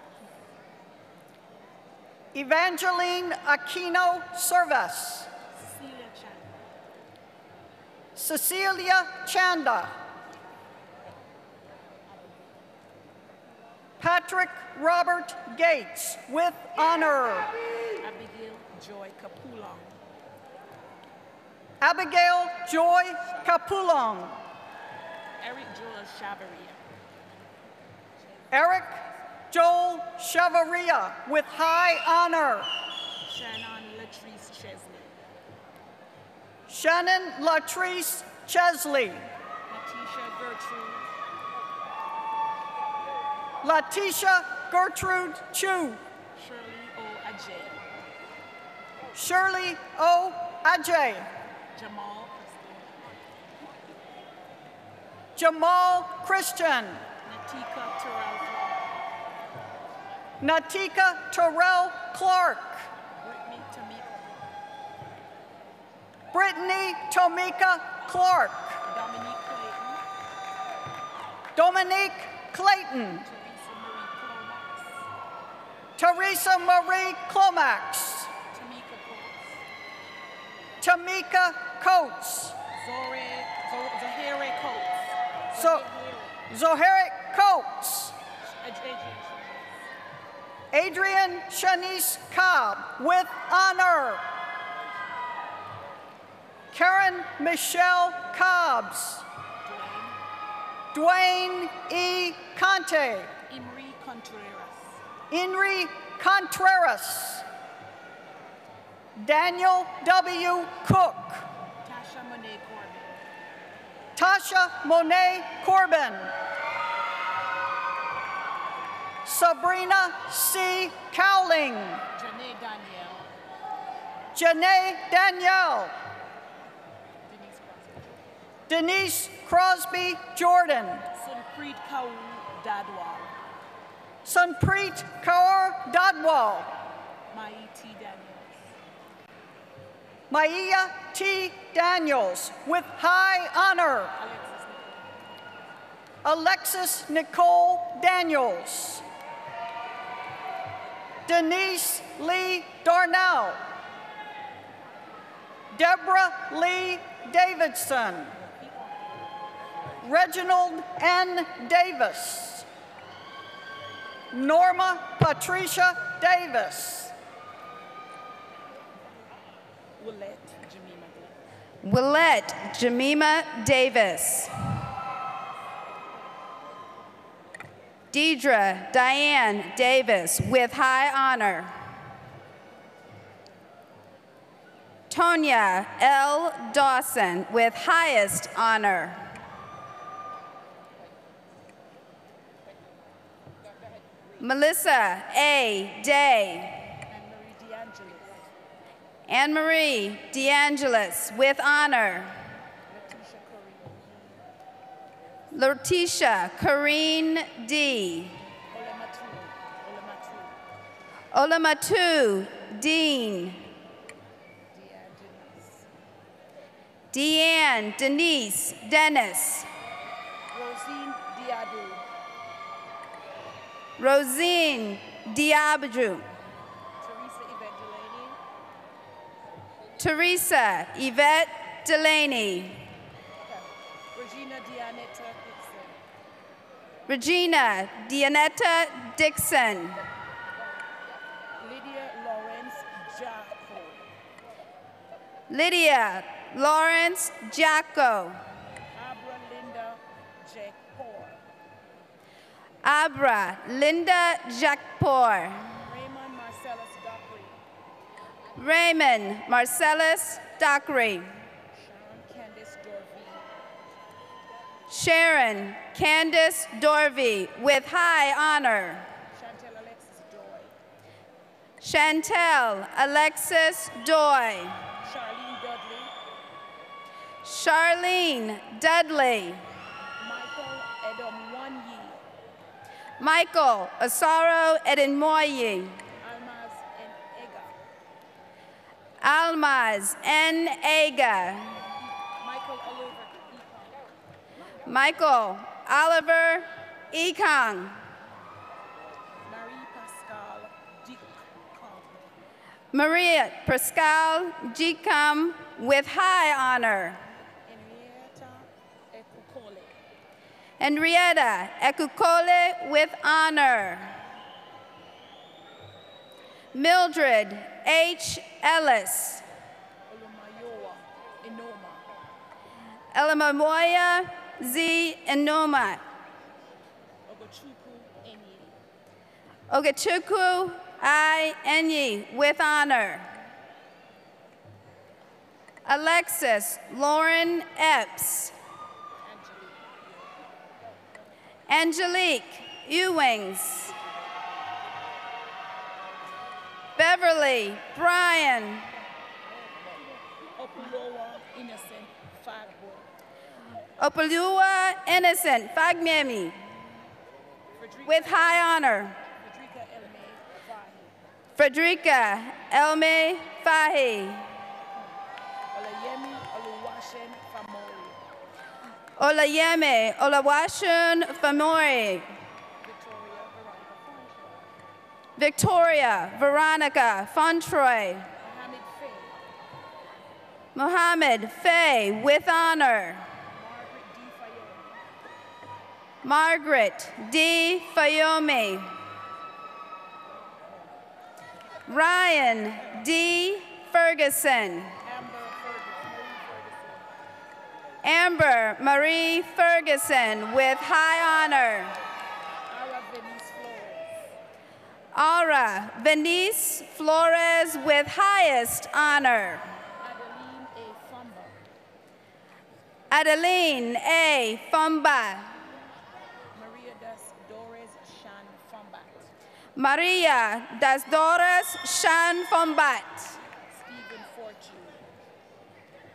Evangeline Aquino Serves. Cecilia Chanda. Cecilia Chanda. Patrick Robert Gates with honor. Abigail Joy Capulong. Abigail Joy Capulong. Eric Joel Chavaria. Eric Joel Chavaria with high honor. Shannon Latrice Chesley. Shannon Latrice Chesley. Letitia Gertrude. Letitia Gertrude Chu. Shirley O. Ajay. Shirley O. Ajay. Jamal Jamal Christian. Natika Terrell Clark. Natika Terrell Clark. Brittany Tamika. Brittany Tomika Clark. Dominique Clayton. Dominique Clayton. Teresa Marie Clomax. Tamika Coates. Zohere Coates. Zoheric Coates. Adrian Shanice Cobb with honor. Karen Michelle Cobbs. Dwayne E. Conte. Imri Contreras. Inri Contreras. Daniel W. Cook. Tasha Monet Corbin. Tasha Monet Corbin. Sabrina C. Cowling. Janae Danielle. Janae Danielle. Denise Crosby Jordan. Sunpreet Kaur Dadwal. Sunpreet Kaur Dadwal. Mai T. Daniels. Maya T. Daniels with high honor. Alexis Nicole Daniels. Denise Lee Darnell. Deborah Lee Davidson. Reginald N. Davis. Norma Patricia Davis. Willette Jemima Davis. Deidre Diane Davis with high honor. Tonya L. Dawson with highest honor. Melissa A. Day. Anne-Marie DeAngelis with honor. Letitia Corrine D. Olamatu Dean. Deanne Denise Dennis. Rosine Diadu. Rosine Diabju. Teresa Yvette Delaney. Regina Dianetta Dixon. Regina Dianetta Dixon. Lydia Lawrence Jacko. Lydia Lawrence Jacko. Abra Linda Jackpor. Abra Linda Jackpor. Raymond Marcellus Dockery. Raymond Marcellus Dockery. Sharon Candice Dorvey with high honor. Chantel Alexis Doy. Charlene Dudley. Michael Asaro Edinmoyi. Almaz N. Aga. Michael Oliver Ekong. Maria Pascal Jicom with high honor. Henrietta Ekukole with honor. Mildred H. Ellis. Elamamoya Z. Enoma. Ogechukwu I. Enyi, with honor. Alexis Lauren Epps. Angelique Ewings. Beverly Bryan. Opulua Innocent Fagmemi, with high honor. Frederica Elme Fahi. Olayemi Olawashun Famori. Victoria Veronica Fontroy. Mohammed Faye, with honor. Margaret D. Fayomi. Ryan D. Ferguson. Amber Marie Ferguson, with high honor. Aura Venice Flores, with highest honor. Adeline A. Fumba. Maria das Dores Shan Fombat.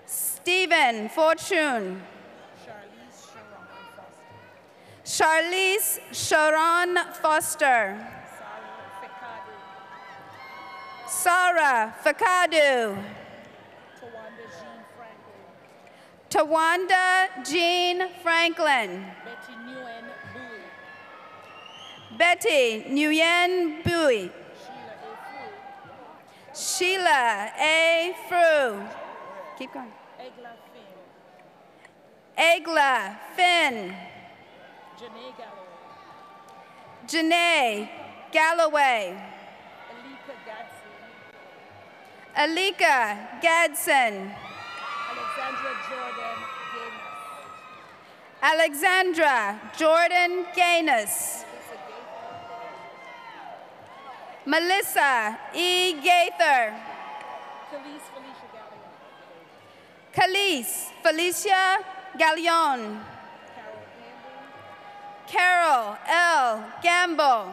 Stephen Fortune. Charlize Sharon Foster. Sarah Fakadu. Tawanda Jean Franklin. Betty Nguyen Bui. Sheila A. Fru. Keep going. Egla Finn. Janae Galloway. Alika Gadsden. Alexandra Jordan Gaines. Melissa E. Gaither. Khalees Felicia Gallion. Carol L. Gamble.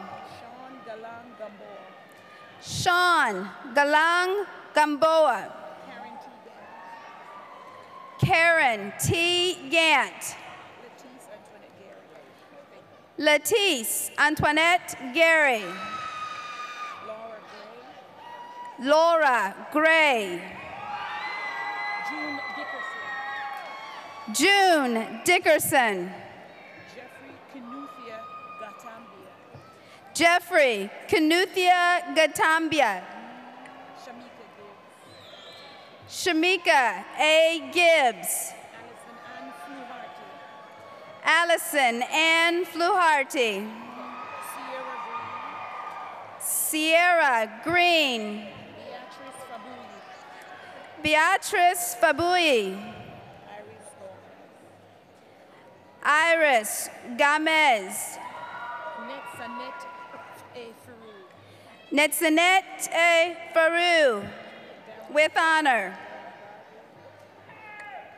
Sean Galang Gamboa. Karen T. Gant. Letice Antoinette Gary. Laura Gray. June Dickerson. Jeffrey Knuthia Gatambia. Shamika A. Gibbs. Allison Ann Fluharty. Sierra Green. Beatrice Fabui. Iris Gamez. Netzanet A. Faru, with honor.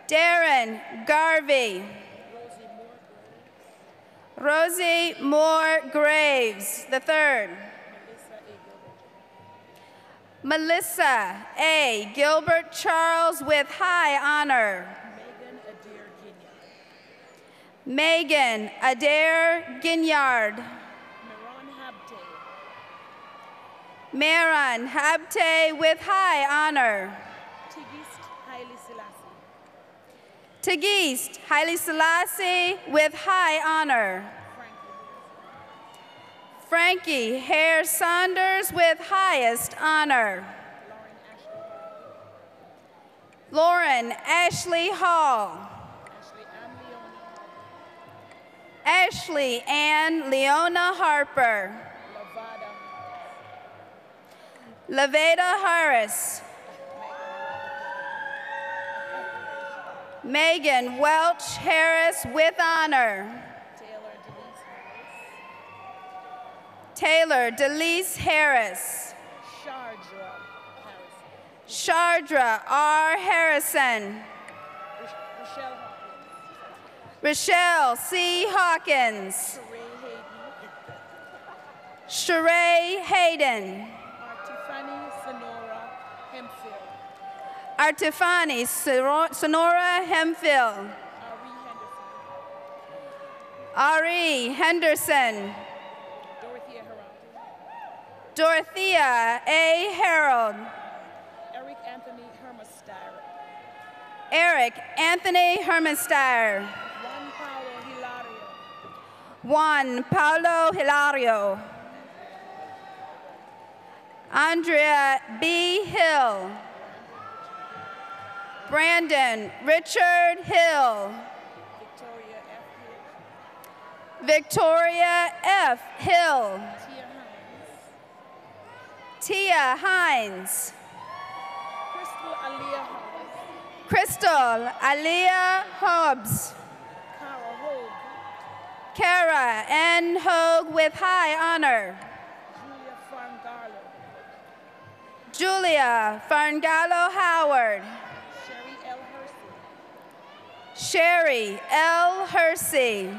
Darren Garvey. Rosie Moore Graves, III. Melissa A. Gilbert Charles, with high honor. Megan Adair Ginyard. Maron Habte, with high honor. Tigist Haile Selassie, with high honor. Frankie Hare Saunders, with highest honor. Lauren Ashley Hall. Ashley Ann Leona Harper. Laveda Harris. Megan Welch Harris, with honor. Taylor Delise Harris. Shardra R. Harrison. Rochelle C. Hawkins. Sheree Hayden. Artifani Sonora Hemfield. Ari Henderson. Dorothea A. Harold. Eric Anthony Hermansteyer. Juan Paulo Hilario. Andrea B. Hill. Brandon Richard Hill. Victoria F. Hill. Tia Hines. Crystal Aliyah Hobbs. Kara N. Hogue with high honor. Julia Farngallo Howard. Sherry L. Hersey.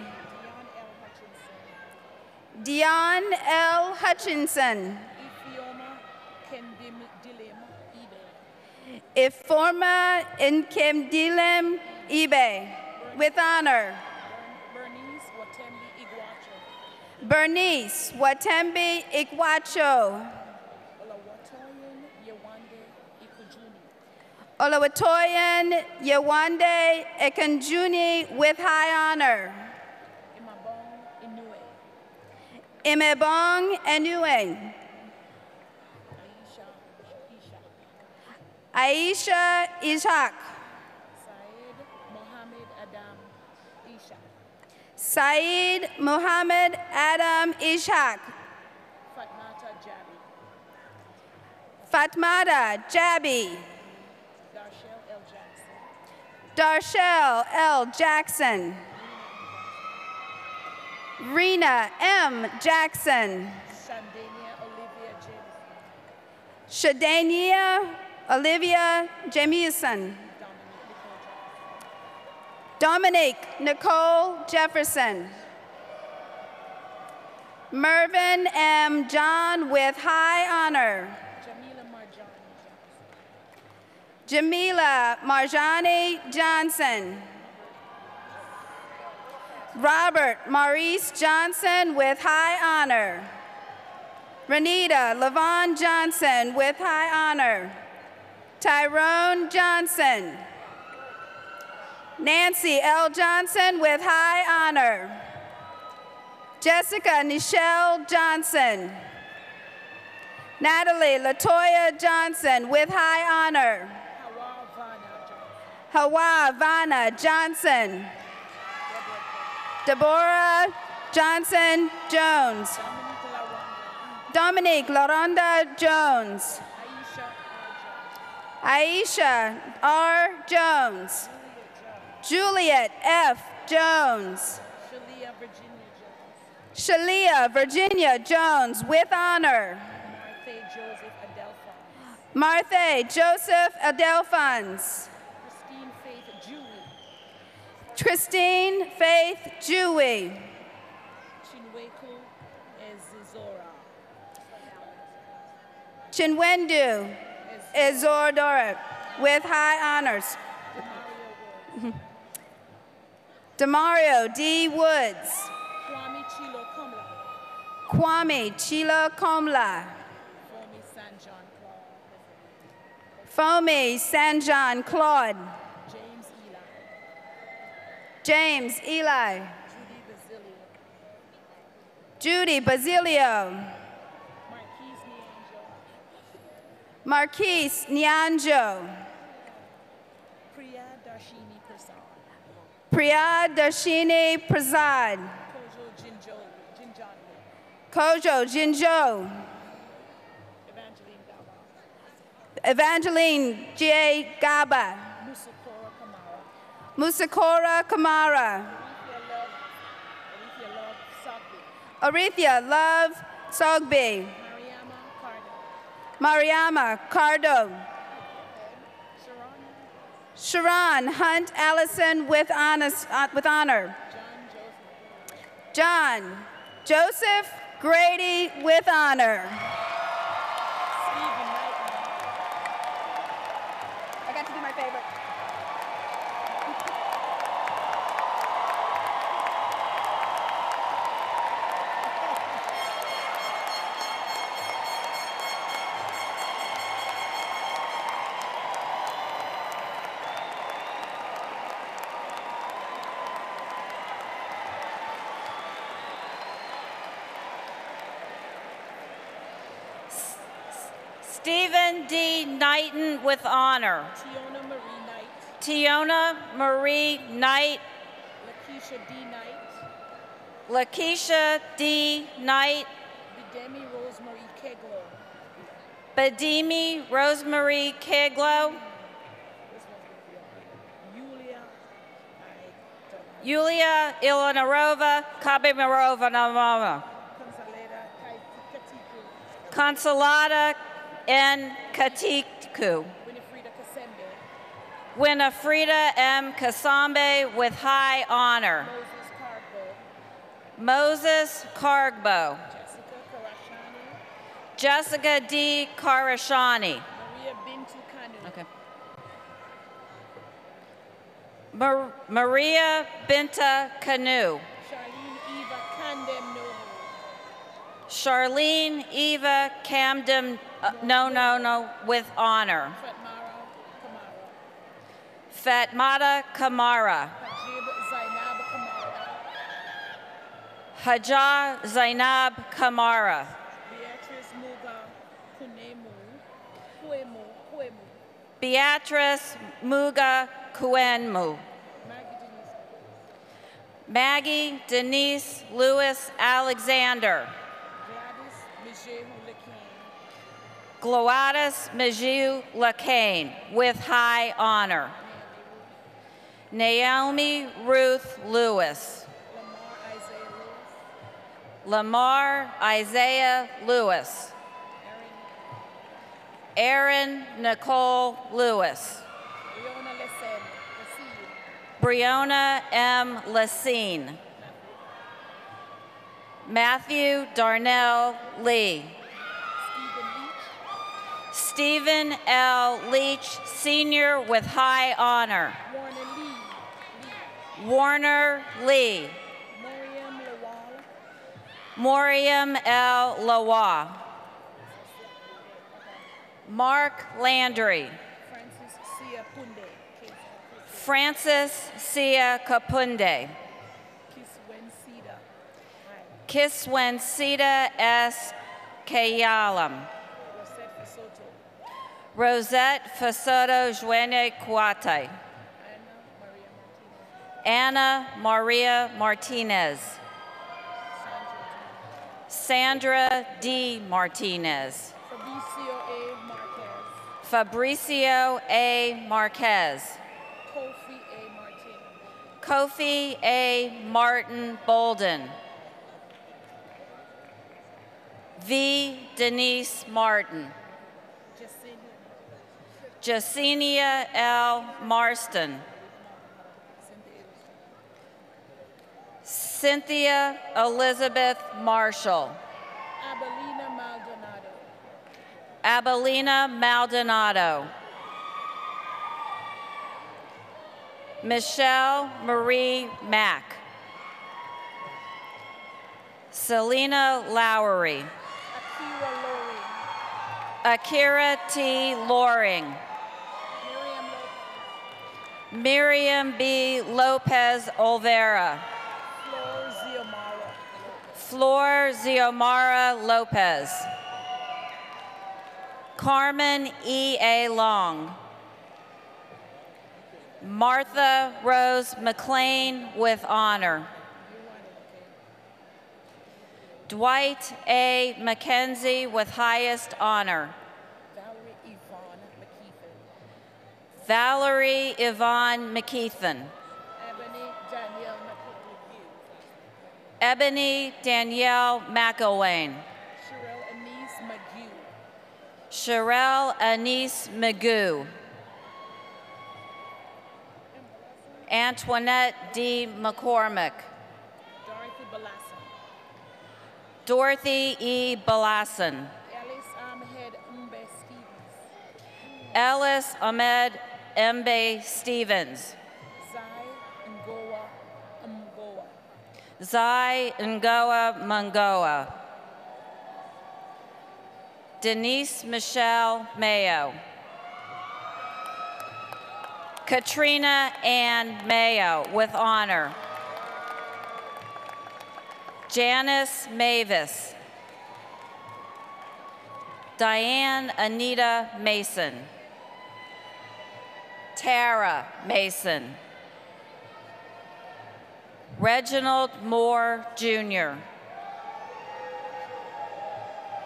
Dion L. Hutchinson. Iforma Nkemdilem Ibe, with honor. Bernice Watembi Ikwacho. Olawatoyan Yewande Ekanjuni, with high honor. Imebong Enue. Aisha Ishaq. Saeed Muhammad Adam Ishaq. Fatmata Jabi. Darshell L. Jackson. Rena M. Jackson. Shadania Olivia Jamieson. Dominique Nicole Jefferson. Mervyn M. John, with high honor. Jamila Marjani Johnson. Robert Maurice Johnson, with high honor. Renita Lavon Johnson, with high honor. Tyrone Johnson. Nancy L. Johnson, with high honor. Jessica Nichelle Johnson. Natalie Latoya Johnson, with high honor. Hawa Vanna Johnson. Deborah Johnson Jones. Dominique Laronda Jones. Aisha R. Jones. Juliet F. Jones. Shalia Virginia Jones, with honor. Martha Joseph Adelphons. Christine Faith Dewey. Chinwendu Izordora, with high honors. Demario D. Woods. Kwame Chilo Komla. Fomi Sanjan Claude. James Eli. Judy Basilio. Marquise Nyanjo. Priya Darshini Prasad. Kojo Jinjo. Evangeline J. Gaba. Musakora Kamara. Arithia Love Sogby. Mariama Cardo. Sharon Hunt Allison with honor. John Joseph Grady with honor. I got to do my favorite. Stephen D. Knighton with honor. Tiona Marie Knight. Lakeisha D. Knight. Lakeisha D. Knight. Bidemi Rosemary Keglo. Badimi Rosemary Keglo. Yulia Ilanarova Kabimarova. Consolata N. Katiku. Winifreda M. Kasambe with high honor. Moses Cargbo. Jessica D. Karashani. Okay. Maria Binta Kanu. Charlene Eva Camden, with honor. Fatmata Kamara. Hajah Zainab Kamara. Beatrice Muga Kuenmu. Maggie Denise Lewis Alexander. Gladys Mijiu Lacane with high honor. Naomi Ruth Lewis. Lamar Isaiah Lewis. Erin Nicole Lewis. Brianna M. Lacine. Matthew Darnell Lee. Stephen L. Leach, Sr. with high honor. Warner Lee. Moriam L. Lawa. Mark Landry. Francis Sia Kapunde. Kiswensita S. Kayalam. Rosette Fasoto Juene Kuate. Anna Maria Martinez. Sandra D. Martinez. Fabricio A. Marquez. Kofi A. Martin Bolden. V. Denise Martin. Jacinia L. Marston. Cynthia Elizabeth Marshall. Abelina Maldonado. Michelle Marie Mack. Selena Lowry. Akira T. Loring. Miriam B. Lopez Olvera. Flor Ziomara Lopez. Carmen E. A. Long. Martha Rose McLean with honor. Dwight A. McKenzie with highest honor. Valerie Yvonne McKeithen. Ebony Danielle McElwain. Sherelle Anise Magoo. Antoinette D. McCormick. Dorothy Balassan. Dorothy E. Balassan. Ellis Ahmed Mbe Stevens. Ellis Ahmed Mbe Stevens. Zai Ngoa Mgoa. Zai Ngoa Mungoa. Denise Michelle Mayo. Katrina Ann Mayo with honor. Janice Mavis. Diane Anita Mason. Tara Mason. Reginald Moore, Jr.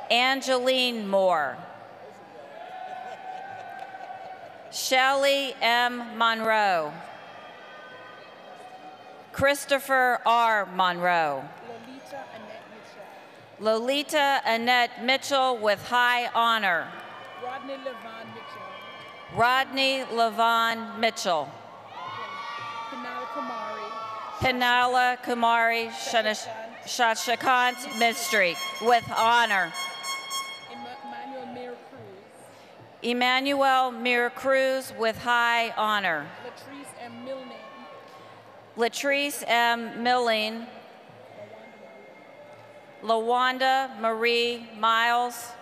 Angeline Moore. Shelley M. Monroe. Christopher R. Monroe. Lolita Annette Mitchell with high honor. Rodney Levon Mitchell. Rodney Levon Mitchell. Pinala Kumari. Pinala Kumari Shashikant Mystery with honor. Emmanuel Mir Cruz. Emmanuel Mir Cruz with high honor. Latrice M. Milne. Latrice M. Milling. Lawanda Marie Miles.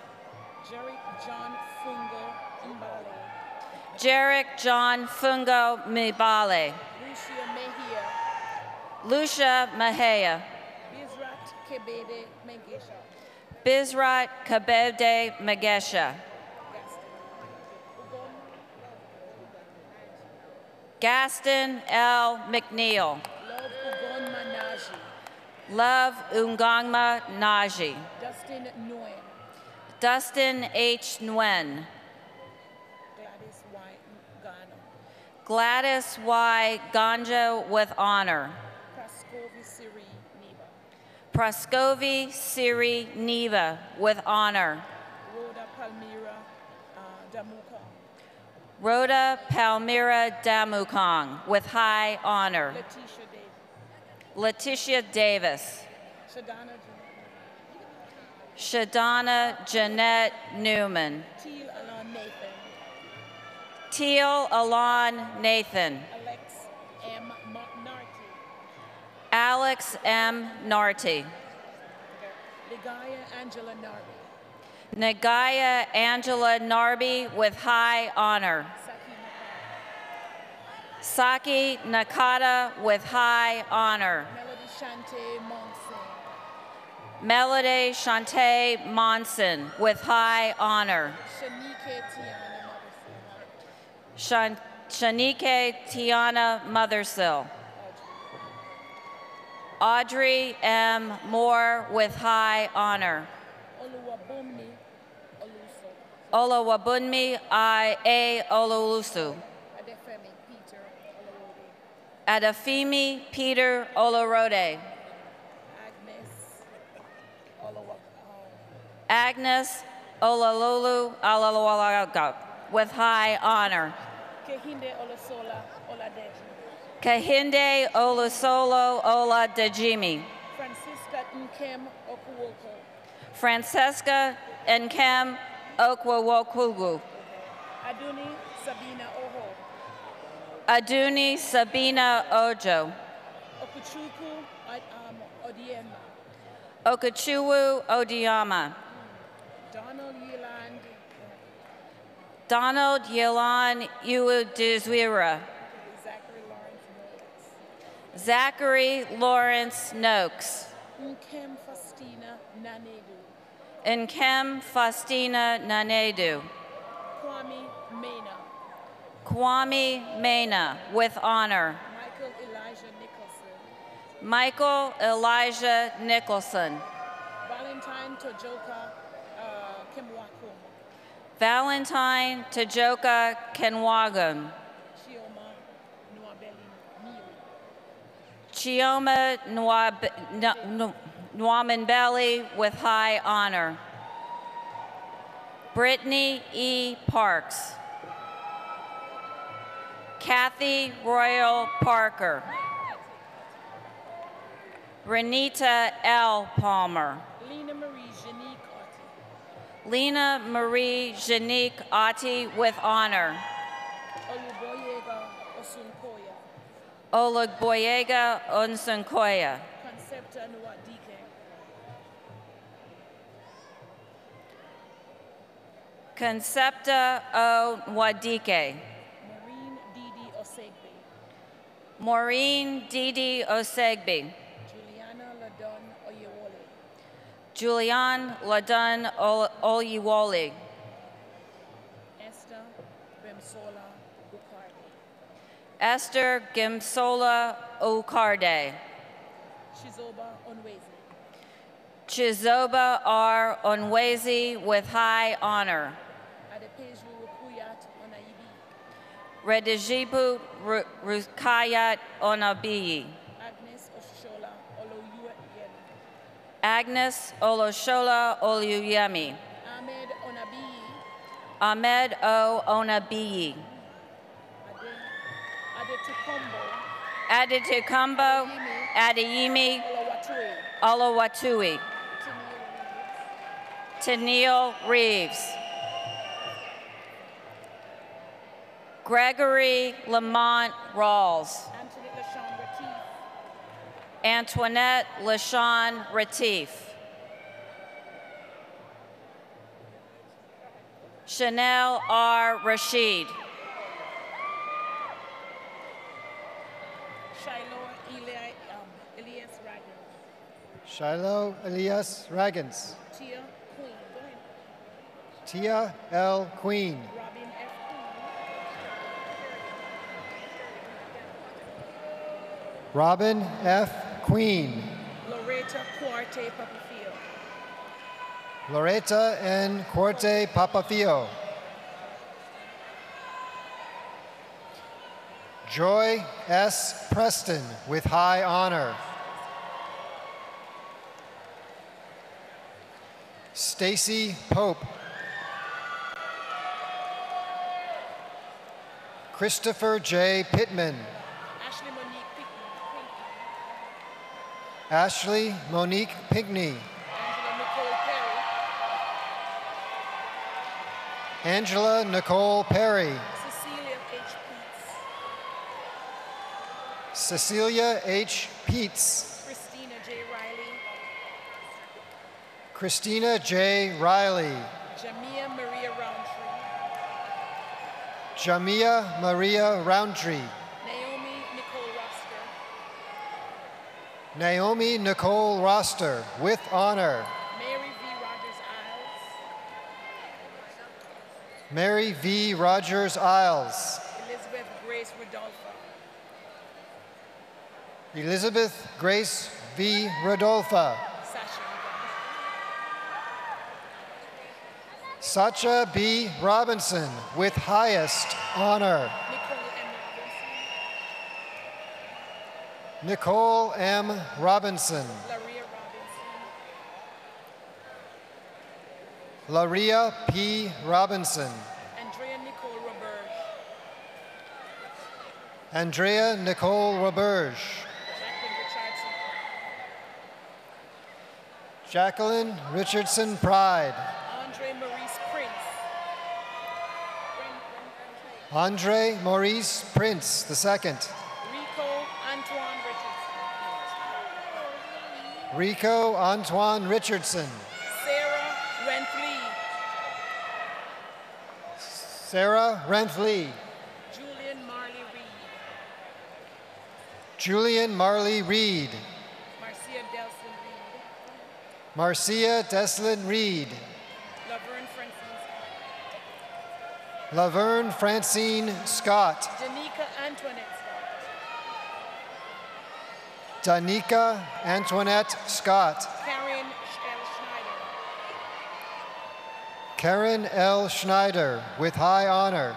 Jerick John Fungo Mbale. Jerick John Fungo Mbale. Lucia Mejia. Lucia Mejia. Bizrat Kebede Mengesha. Bizrat Kabede Magesha. Gaston L. McNeil. Love Ugon Manaji. Love Ungangma Naji. Dustin Nguyen. Dustin H. Nguyen. Gladys Y. Gano. Gladys Y. Ganjo with honor. Prascovi Siri Neva. Prascovi Siri Neva with honor. Rhoda Palmyra Damuka. Rhoda Palmyra Damukong with high honor. Letitia Davis. Letitia Davis. Shadana Jeanette Newman. Teal Alon Nathan. Teal Alon Nathan. Alex M. Narty. Alex M. Narty. Ligaya Angela Narby. Nagaya Angela Narby with high honor. Saki Nakata with high honor. Melody Shante Monson. Melody Shante Monson with high honor. Shanike Tiana Mothersill. Shanike Tiana Mothersill. Audrey M. Moore with high honor. Oluwabunmi Oluso. Olawabunmi I. A. Ololusu. Adefemi Peter Olorode. Adafimi Peter Olorode. Agnes Olalolu Alalawalaga with high honor. Kehinde Olasola Oladeji. Kahinde Olusolo Oladejimi. Francisca Nkem Okuwoko. Francesca Nkem Okwawokugu. Aduni Sabina Oho. Aduni Sabina Ojo. Okuchuku Odiema. Okachuwu Odiama. Donald Yeland. Donald Yelan Uudizwira. Zachary Lawrence Noakes. Nkem Faustina Nanedu. Nkem Faustina Nanedu. Kwame Mena. Kwame Mena with honor. Michael Elijah Nicholson. Michael Elijah Nicholson. Valentine Tojoka Kemwakum. Valentine Tajoka Kenwagum. Chioma Nwabeli Miri. Chioma Nwamenbeli with high honor. Brittany E. Parks. Kathy Royal Parker. Renita L. Palmer. Lena Marie Janique Ati with honor. Olugboyega Onsunkoya. Concepta O. Wadike. Maureen Didi Osegbi. Julianne Ladun Oyiwoli. Esther Gimsola Ukarde. Chizoba R. Onwezi with high honor. Redijibu Rukayat Onabiyi. Agnes Oloshola Oluyemi. Ahmed O. Onabiyi. Adetukumbo Adeyemi Olowatui. Tennille Reeves. Gregory Lamont Rawls. Antoinette LaShawn Retief. Chanel R. Rashid. Shiloh Elias Ragans. Tia L. Queen. Robin F. Queen. Loretta Cuarte Papafio. Loretta N. Corte Papafio. Joy S. Preston with high honor. Stacy Pope. Christopher J. Pittman. Ashley Monique Pinkney. Angela Nicole Perry. Cecilia H. Peets. Christina J. Riley. Christina J. Riley. Jamia Maria Roundtree. Jamia Maria Roundtree. Naomi Nicole Roster. Naomi Nicole Roster with honor. Mary V. Rogers Isles. Mary V. Rogers Isles. Elizabeth Grace Rodolfo. Elizabeth Grace V. Rodolfa. Sacha B. Robinson with highest honor. Nicole M. Robinson. Laria P. Robinson. Andrea Nicole Roberge. Andrea Nicole Roberge. Jacqueline Richardson Pride. Andre Maurice Prince. Andre Maurice Prince II. Rico Antoine Richardson. Rico Antoine Richardson. Sarah Rentley. Sarah Rentley. Julian Marley Reed. Julian Marley Reed. Marcia Delson Reed. Marcia Deslin Reed. Laverne Francine. Laverne Francine Scott. Danica Antoinette Scott. Danica Antoinette Scott. Karen L. Schneider. Karen L. Schneider with high honor.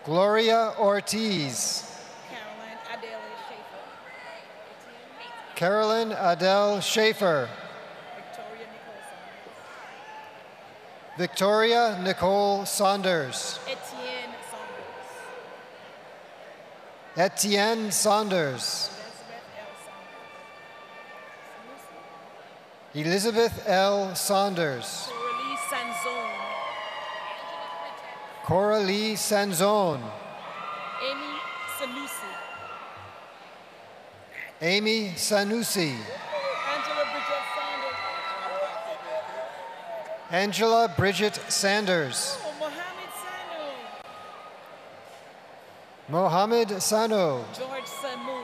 Gloria Ortiz. Caroline Adele Schaefer. Carolyn Adele Schaefer. Victoria Nicole Saunders. Etienne Saunders. Etienne Saunders. Elizabeth L. Saunders. Coralie Sanzone. Coralie Sanzone. Amy Sanusi. Amy Sanusi. Angela Bridget Sanders. Angela Bridget Sanders. Oh, Mohammed Sano. Mohammed Sano. George Samu.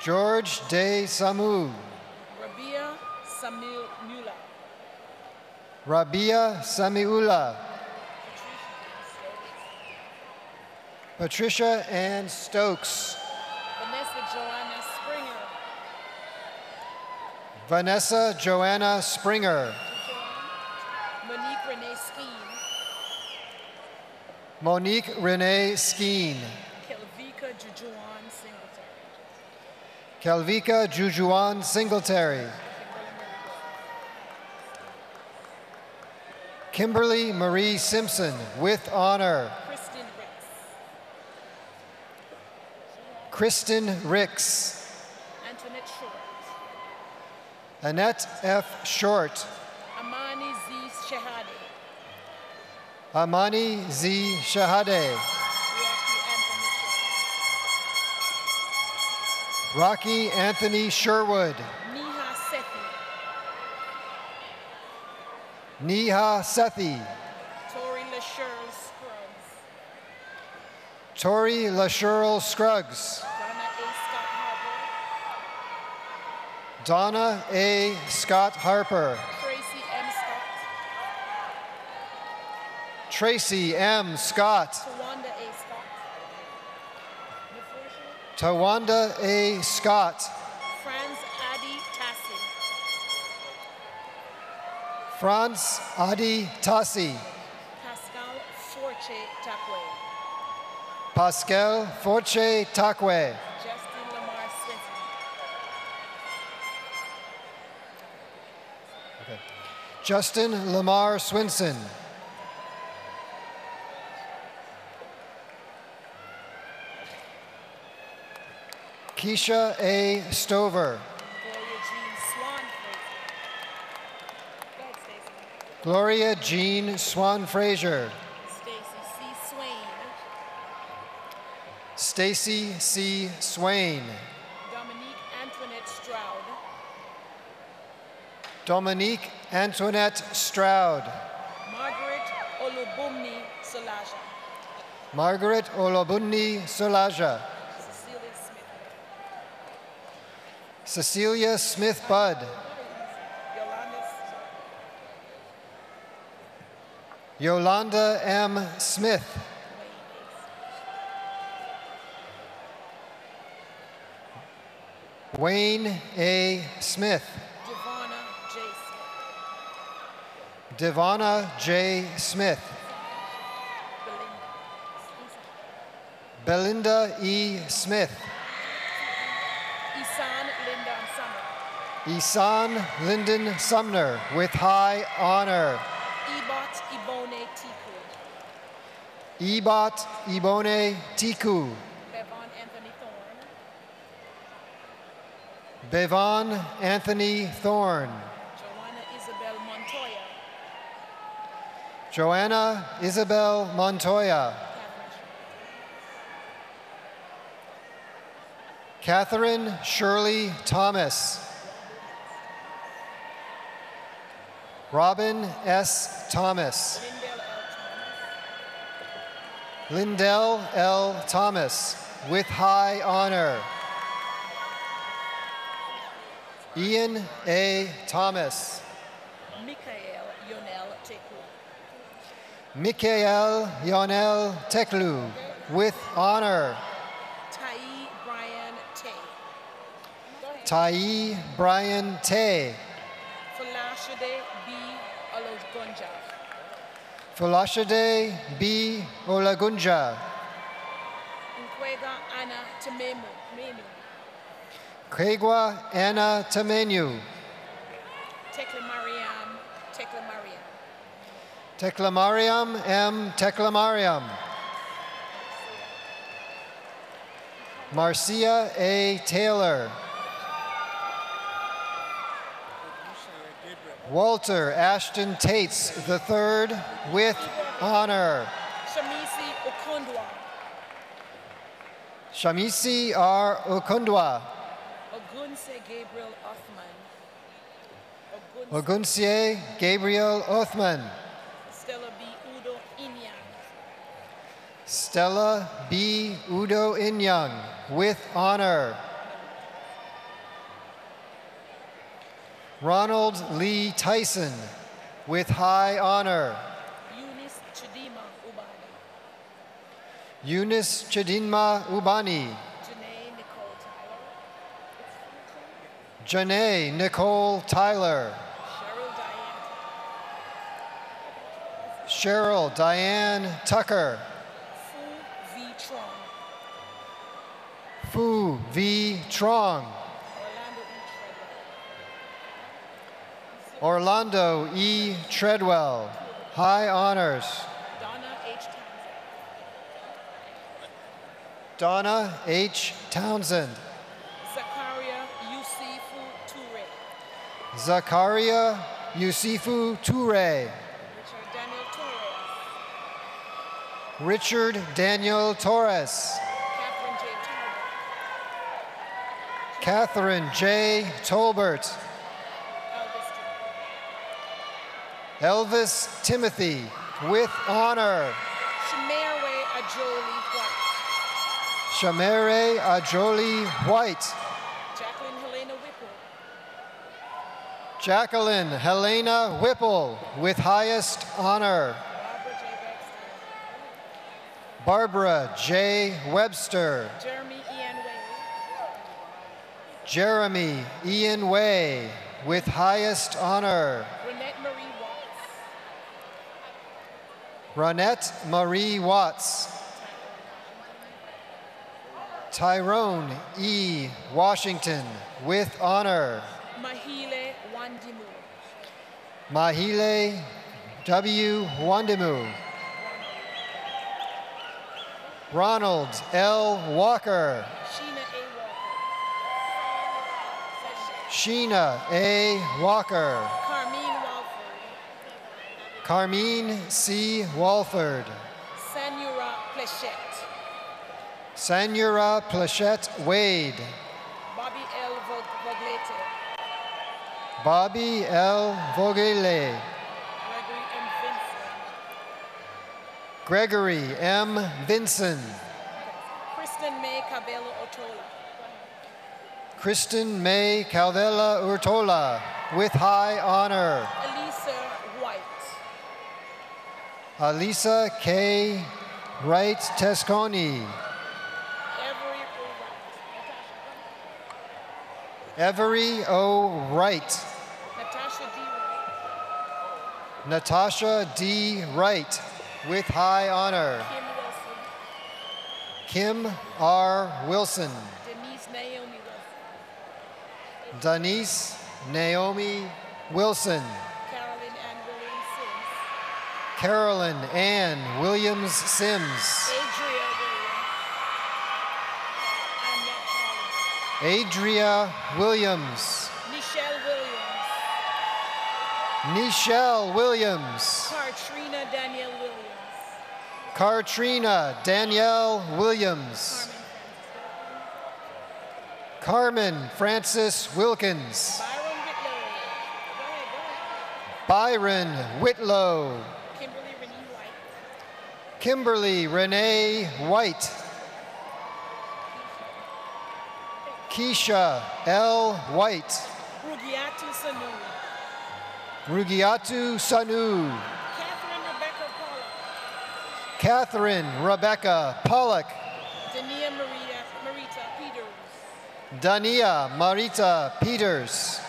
George De Samu. Rabia Samil Mula. Rabia Samiula. Patricia Ann Stokes. Vanessa Joanna Springer. Vanessa Joanna Springer. Monique Renee Skeen. Monique Renee Skeen. Kelvika Jujuan Singletary. Kelvika Jujuan Singletary. Kimberly Marie Simpson, with honor. Kristen Ricks. Kristen Ricks. Antoinette Short. Annette F. Short. Amani Z. Shehade. Amani Z. Shahade. Rocky Anthony Sherwood. Neha Sethi. Neha Sethi. Tori LaShurl Scruggs. Tori LaShurl Scruggs. Donna A. Scott Harper. Donna A. Scott Harper. Tracy M. Scott. Tracy M. Scott. Tawanda A. Scott. Tawanda A. Scott. Franz Adi Tassi. Franz Adi Tassi. Pascal Forche Takwe. Pascal Forche Takwe. Justin Lamar Swinton. Justin Lamar Swinson. Keisha A. Stover. Gloria Jean Swan Fraser. Gloria Jean Swan Fraser. Stacy C. Swain. Stacy C. Swain. Dominique Antoinette Stroud. Dominique Antoinette Stroud. Margaret Olubumni Solaja. Margaret Olobunni Solaja. Cecilia Smith. Cecilia Smith Budd. Yolanda M. Smith. Wayne A. Smith. Devonna J. Devonna J. Smith. Smith. Belinda E. Smith. Isan Lyndon Summer. Isan Lyndon Sumner, with high honor. Ebot Ibone Tiku. Ebot Ibone Tiku. Bevon Anthony Thorne. Bevon Anthony Thorne. Joanna Isabel Montoya. Joanna Isabel Montoya. Catherine Shirley Thomas. Robin S. Thomas. Lindell L. Thomas, with high honor. Ian A. Thomas. Michael Yonel Teku. Michael Yonel Teklu, with honor. Tai Brian Tay. Tai Brian Tay. Falashade B. Ologunja. Folashade B. Olagunja. Nkwega Anna Tememu. Menu. Kegwa Anna Tamenu. Tekle Mariam. Tekle Mariam. Teclamariam M. Teclamariam. Marcia A. Taylor. Walter Ashton Tates III with honor. Shamisi Okondwa. Shamisi R. Okundwa. Ogunse Gabriel Othman. Ogunsie Gabriel Othman. Stella B. Udo Inyang. Stella B. Udo Inyang with honor. Ronald Lee Tyson with high honor. Eunice Chidima Ubani. Eunice Chidinma Ubani. Janae Nicole Tyler. Janae Nicole Tyler. Cheryl Diane Tucker. Fu V. Trong. Fu V. Trong. Orlando E. Treadwell. High honors. Donna H. Townsend. Donna H. Townsend. Zakaria Yusifu Toure. Zakaria Yusifu Toure. Richard Daniel Torres. Catherine J. Tolbert. Elvis Timothy with honor. Shamere Ajoli White. Shamere Ajoli White. Jacqueline Helena Whipple. Jacqueline Helena Whipple with highest honor. Barbara J. Webster. Jeremy Ian Way. Jeremy Ian Way with highest honor. Renette Marie Watts. Ronette Marie Watts. Tyrone E. Washington with honor. Mahile Wandimu. Mahile W. Wandimu. Ronald L. Walker. Sheena A. Walker. Carmine C. Walford. Sanura Plechette. Sanura Plechette Wade. Bobby L. Voglete. Bobby L. Vogele. Gregory M. Vinson. Kristen May Cabello Otola. Kristen May Calvella Urtola with high honor. Elisa White. Alisa K. Wright Tesconi. Every O. Wright. Natasha D. Wright with high honor. Kim R. Wilson. Denise Naomi Wilson. Carolyn Ann Williams Sims. Adria Williams. Nichelle Williams. Cartrina Danielle Williams. Cartrina Danielle Williams. Carmen Francis Wilkins. Byron Whitlow. Kimberly Renee White. Keisha L. White. Rugiatu Sanu. Rugiatu Sanu. Catherine Rebecca Pollock. Catherine Rebecca Pollock. Dania Marita Peters. Dania Marita Peters.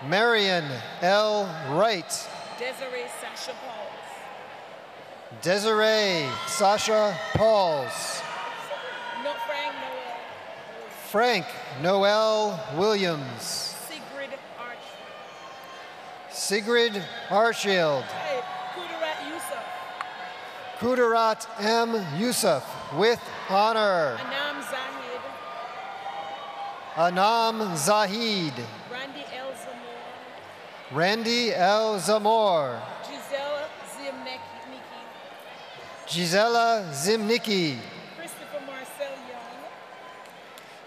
Marion L. Wright. Desiree Sasha Pauls. Desiree Sasha Pauls. No, Frank Noel. Frank Noel Williams. Sigrid Arshield. Hey, Kudarat Yusuf. Kudarat M. Yusuf, with honor. Anam Zahid. Anam Zahid. Randy L. Zamor. Randy L. Zamor. Gisela Zimnicki. Gisela Zimnicki. Christopher Marcel Young.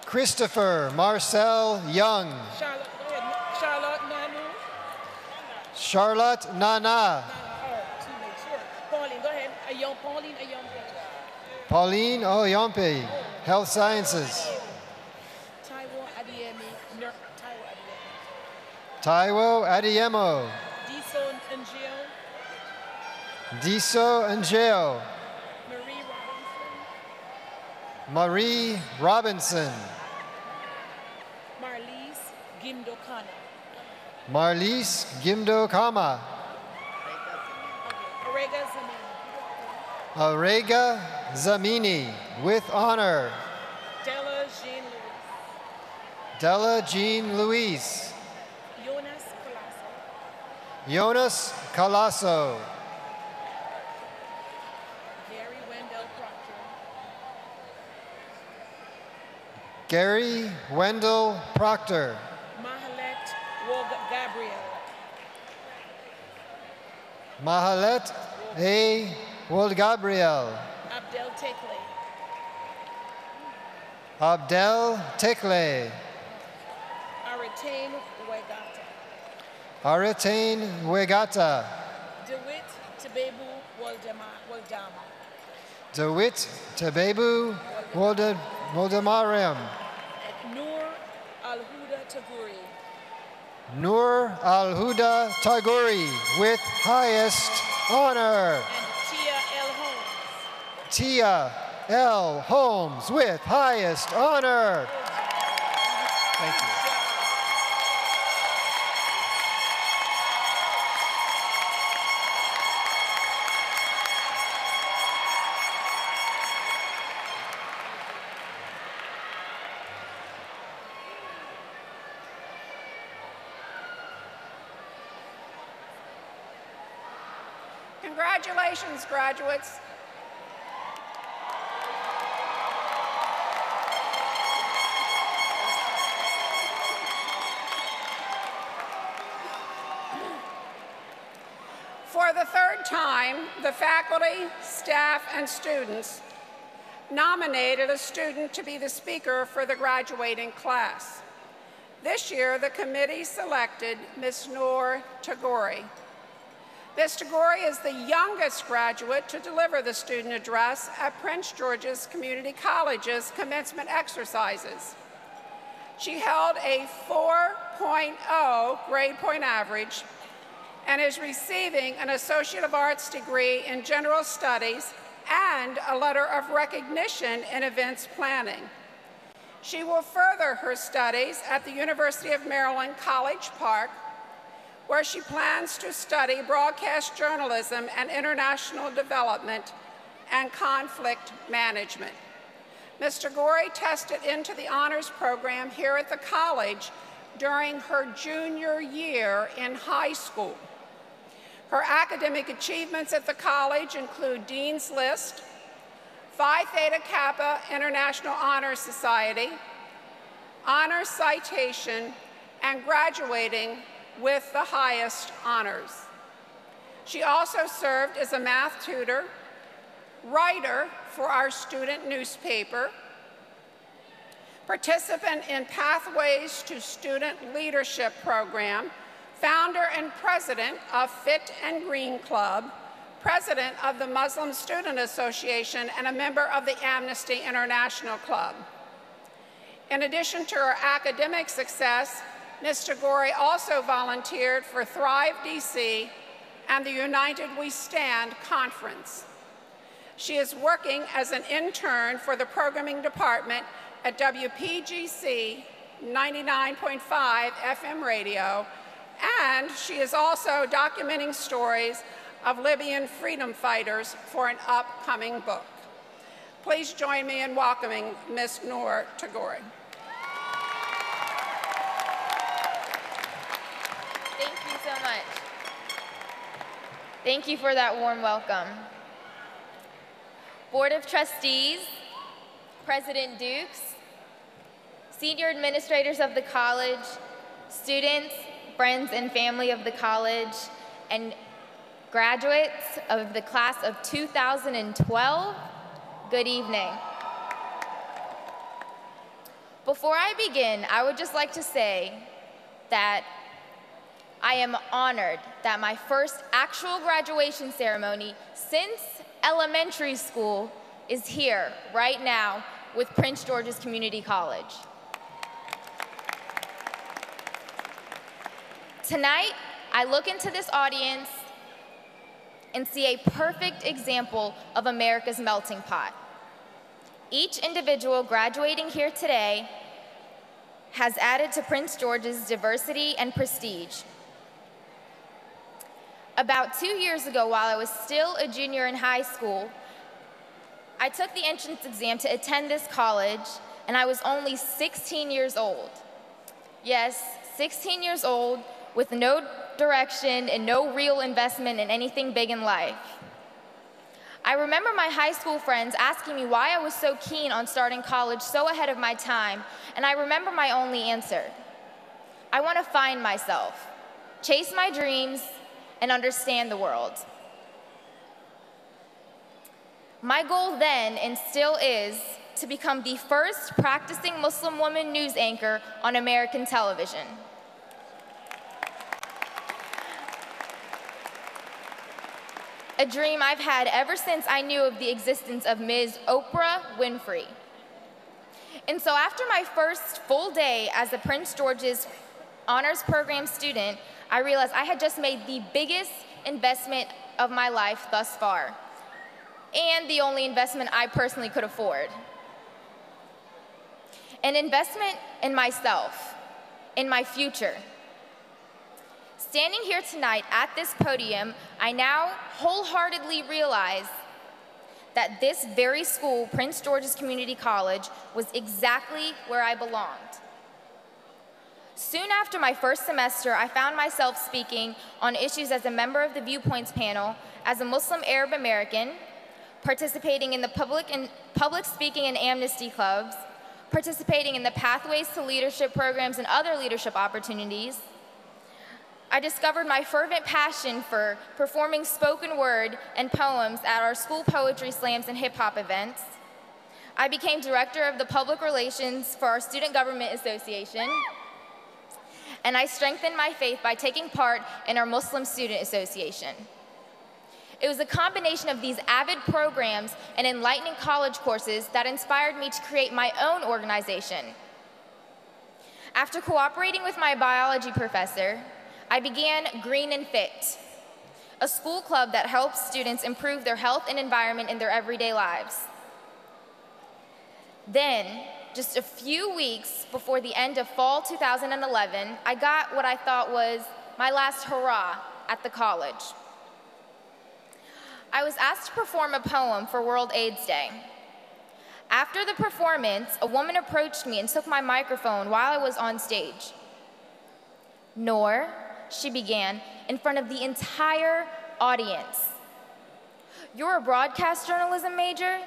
Christopher Marcel Young. Charlotte, go ahead. Charlotte Nanu. Charlotte Nana. To make sure. Pauline, go ahead. Pauline Ayompe. Pauline Oyompe, Health Sciences. Taiwo Adiemi. Taiwo Adiemo. Diso Ngeo. Diso Angeo. Marie Robinson. Marie Robinson. Marlise Gimdokana. Marlise Gimdo Kama. Arega Zamini. Arega Zamini, with honor. Della Jean Lewis. Della Jean Luis. Jonas Colasso. Jonas Calasso. Gary Wendell Proctor. Gary Wendell Proctor. Mahalet Woga Gabriel. Mahalet A. Wold Gabriel. Abdel Tekle. Abdel Tekle. Aratane Wegata. Aratane Wegata. DeWitt Tebebu Waldama. DeWitt Tebebu Woldemarim. Noor Al-Huda Taguri. Noor Al-Huda Taguri, with highest honor. Tia L. Holmes. Tia L. Holmes, with highest honor. Thank you. Congratulations, graduates. For the third time, the faculty, staff, and students nominated a student to be the speaker for the graduating class. This year, the committee selected Ms. Noor Tagore. Ms. Tagore is the youngest graduate to deliver the student address at Prince George's Community College's commencement exercises. She held a 4.0 grade point average and is receiving an Associate of Arts degree in General Studies and a letter of recognition in events planning. She will further her studies at the University of Maryland, College Park, where she plans to study broadcast journalism and international development and conflict management. Ms. Tagore tested into the honors program here at the college during her junior year in high school. Her academic achievements at the college include Dean's List, Phi Theta Kappa International Honor Society, honors citation, and graduating with the highest honors. She also served as a math tutor, writer for our student newspaper, participant in Pathways to Student Leadership Program, founder and president of Fit and Green Club, president of the Muslim Student Association, and a member of the Amnesty International Club. In addition to her academic success, Ms. Tagore also volunteered for Thrive DC and the United We Stand conference. She is working as an intern for the programming department at WPGC 99.5 FM radio, and she is also documenting stories of Libyan freedom fighters for an upcoming book. Please join me in welcoming Ms. Noor Tagore. Thank you so much. Thank you for that warm welcome. Board of Trustees, President Dukes, senior administrators of the college, students, friends, and family of the college, and graduates of the class of 2012, good evening. Before I begin, I would just like to say that I am honored that my first actual graduation ceremony since elementary school is here right now with Prince George's Community College. Tonight, I look into this audience and see a perfect example of America's melting pot. Each individual graduating here today has added to Prince George's diversity and prestige. About 2 years ago, while I was still a junior in high school, I took the entrance exam to attend this college, and I was only 16 years old. Yes, 16 years old with no direction and no real investment in anything big in life. I remember my high school friends asking me why I was so keen on starting college so ahead of my time, and I remember my only answer. I want to find myself, chase my dreams, and understand the world. My goal then, and still is, to become the first practicing Muslim woman news anchor on American television. A dream I've had ever since I knew of the existence of Ms. Oprah Winfrey. And so after my first full day as a Prince George's Honors Program student, I realized I had just made the biggest investment of my life thus far, and the only investment I personally could afford. An investment in myself, in my future. Standing here tonight at this podium, I now wholeheartedly realize that this very school, Prince George's Community College, was exactly where I belonged. Soon after my first semester, I found myself speaking on issues as a member of the Viewpoints panel, as a Muslim Arab American, participating in the public speaking and amnesty clubs, participating in the Pathways to Leadership programs and other leadership opportunities. I discovered my fervent passion for performing spoken word and poems at our school poetry slams and hip-hop events. I became director of the public relations for our Student Government Association, and I strengthened my faith by taking part in our Muslim Student Association. It was a combination of these avid programs and enlightening college courses that inspired me to create my own organization. After cooperating with my biology professor, I began Green and Fit, a school club that helps students improve their health and environment in their everyday lives. Then, just a few weeks before the end of fall 2011, I got what I thought was my last hurrah at the college. I was asked to perform a poem for World AIDS Day. After the performance, a woman approached me and took my microphone while I was on stage. "Noor," she began, in front of the entire audience, "you're a broadcast journalism major?"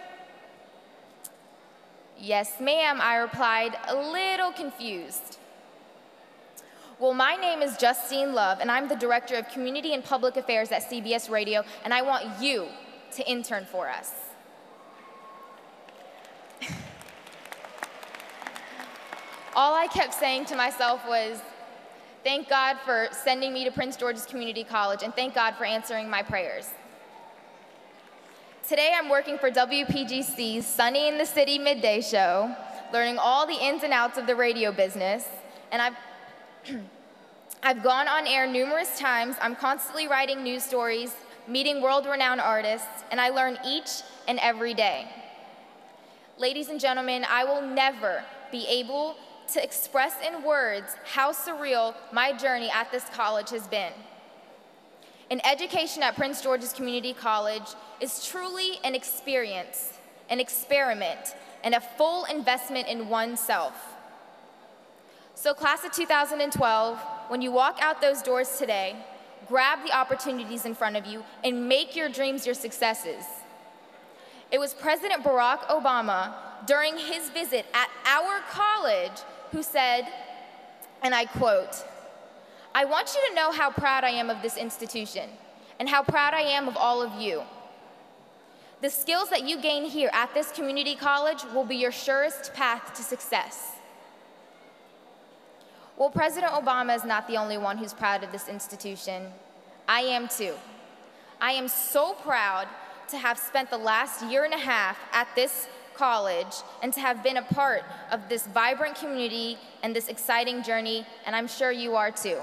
"Yes, ma'am," I replied, a little confused. "Well, my name is Justine Love, and I'm the Director of Community and Public Affairs at CBS Radio, and I want you to intern for us." All I kept saying to myself was, thank God for sending me to Prince George's Community College, and thank God for answering my prayers. Today, I'm working for WPGC's Sunny in the City midday show, learning all the ins and outs of the radio business, and I've gone on air numerous times. I'm constantly writing news stories, meeting world-renowned artists, and I learn each and every day. Ladies and gentlemen, I will never be able to express in words how surreal my journey at this college has been. An education at Prince George's Community College is truly an experience, an experiment, and a full investment in oneself. So class of 2012, when you walk out those doors today, grab the opportunities in front of you, and make your dreams your successes. It was President Barack Obama, during his visit at our college, who said, and I quote, "I want you to know how proud I am of this institution and how proud I am of all of you. The skills that you gain here at this community college will be your surest path to success." Well, President Obama is not the only one who's proud of this institution. I am too. I am so proud to have spent the last year and a half at this college and to have been a part of this vibrant community and this exciting journey, and I'm sure you are too.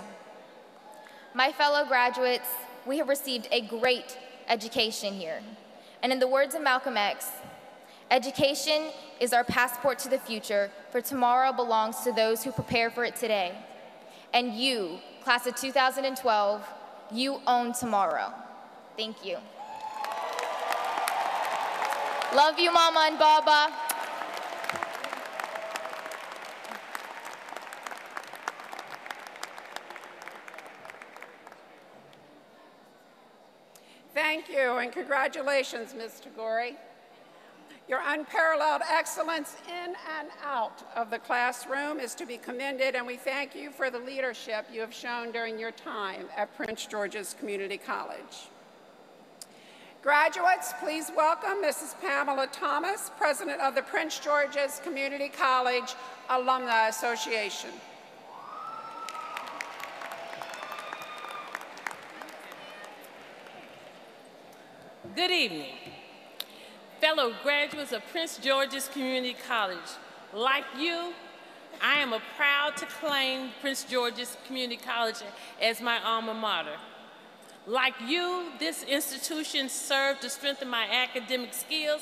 My fellow graduates, we have received a great education here. And in the words of Malcolm X, education is our passport to the future, for tomorrow belongs to those who prepare for it today. And you, class of 2012, you own tomorrow. Thank you. Love you, Mama and Baba. Thank you, and congratulations, Ms. Tagore. Your unparalleled excellence in and out of the classroom is to be commended, and we thank you for the leadership you have shown during your time at Prince George's Community College. Graduates, please welcome Mrs. Pamela Thomas, President of the Prince George's Community College Alumni Association. Good evening. Fellow graduates of Prince George's Community College, like you, I am proud to claim Prince George's Community College as my alma mater. Like you, this institution served to strengthen my academic skills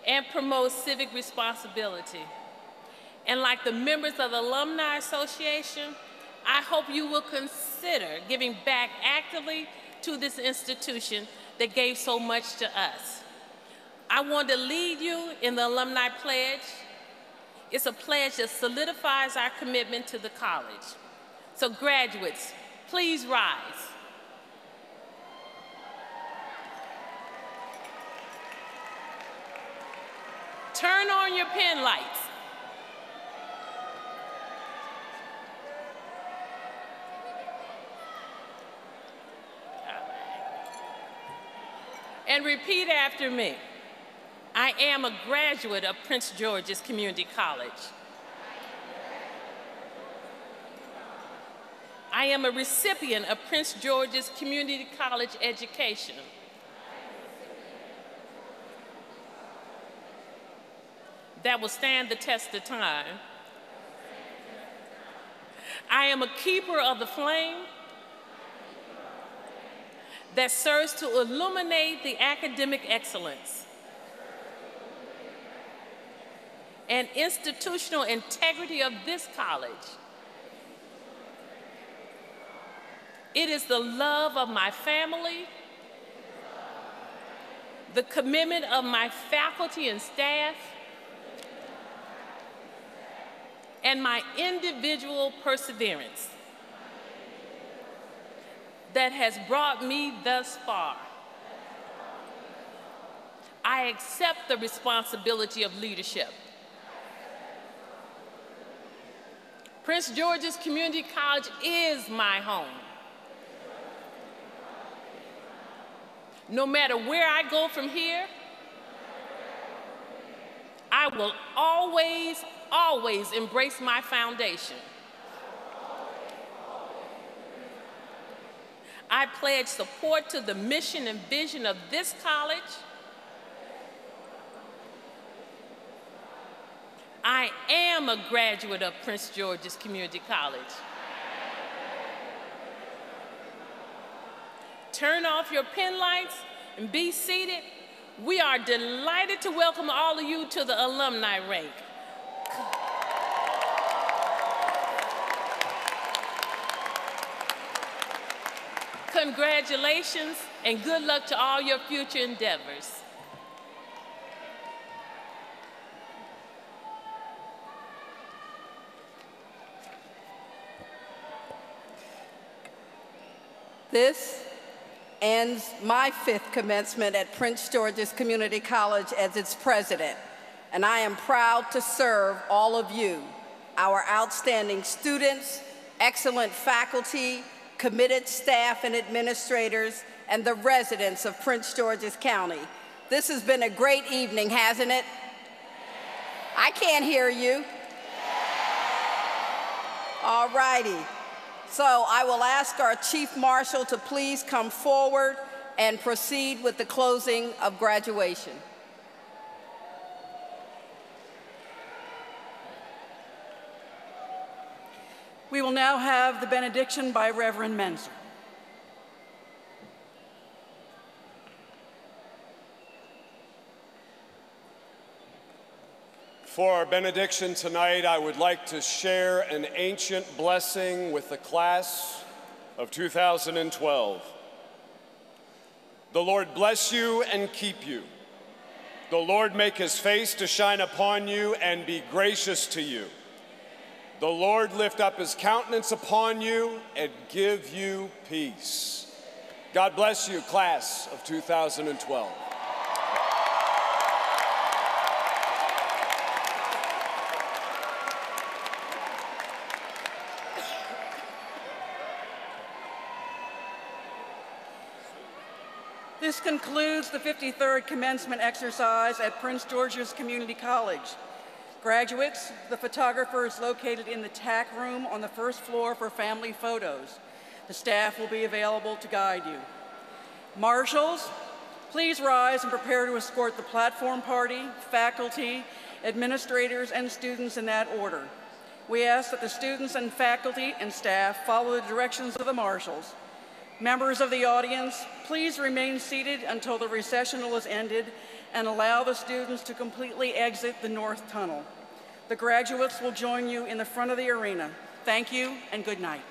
and promote civic responsibility. And like the members of the Alumni Association, I hope you will consider giving back actively to this institution that gave so much to us. I want to lead you in the Alumni Pledge. It's a pledge that solidifies our commitment to the college. So graduates, please rise. Turn on your pen lights. And repeat after me. I am a graduate of Prince George's Community College. I am a recipient of Prince George's Community College education. That will stand the test of time. I am a keeper of the flame that serves to illuminate the academic excellence and institutional integrity of this college. It is the love of my family, the commitment of my faculty and staff, and my individual perseverance that has brought me thus far. I accept the responsibility of leadership. Prince George's Community College is my home. No matter where I go from here, I will always, always embrace my foundation. I pledge support to the mission and vision of this college. I am a graduate of Prince George's Community College. Turn off your pen lights and be seated. We are delighted to welcome all of you to the alumni rank. Congratulations and good luck to all your future endeavors. This ends my 5th commencement at Prince George's Community College as its president, and I am proud to serve all of you, our outstanding students, excellent faculty, committed staff and administrators, and the residents of Prince George's County. This has been a great evening, hasn't it? I can't hear you. All righty. So I will ask our Chief Marshal to please come forward and proceed with the closing of graduation. We will now have the benediction by Reverend Menzer. For our benediction tonight, I would like to share an ancient blessing with the class of 2012. The Lord bless you and keep you. The Lord make his face to shine upon you and be gracious to you. The Lord lift up his countenance upon you and give you peace. God bless you, class of 2012. This concludes the 53rd commencement exercise at Prince George's Community College. Graduates, the photographer is located in the TAC room on the first floor for family photos. The staff will be available to guide you. Marshals, please rise and prepare to escort the platform party, faculty, administrators, and students in that order. We ask that the students and faculty and staff follow the directions of the marshals. Members of the audience, please remain seated until the recessional is ended and allow the students to completely exit the north tunnel. The graduates will join you in the front of the arena. Thank you and good night.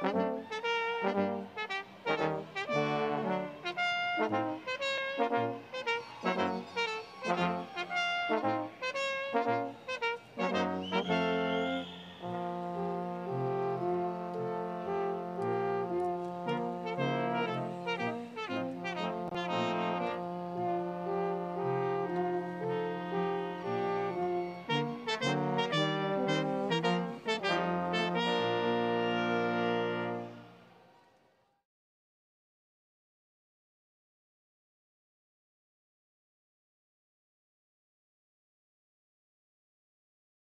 you.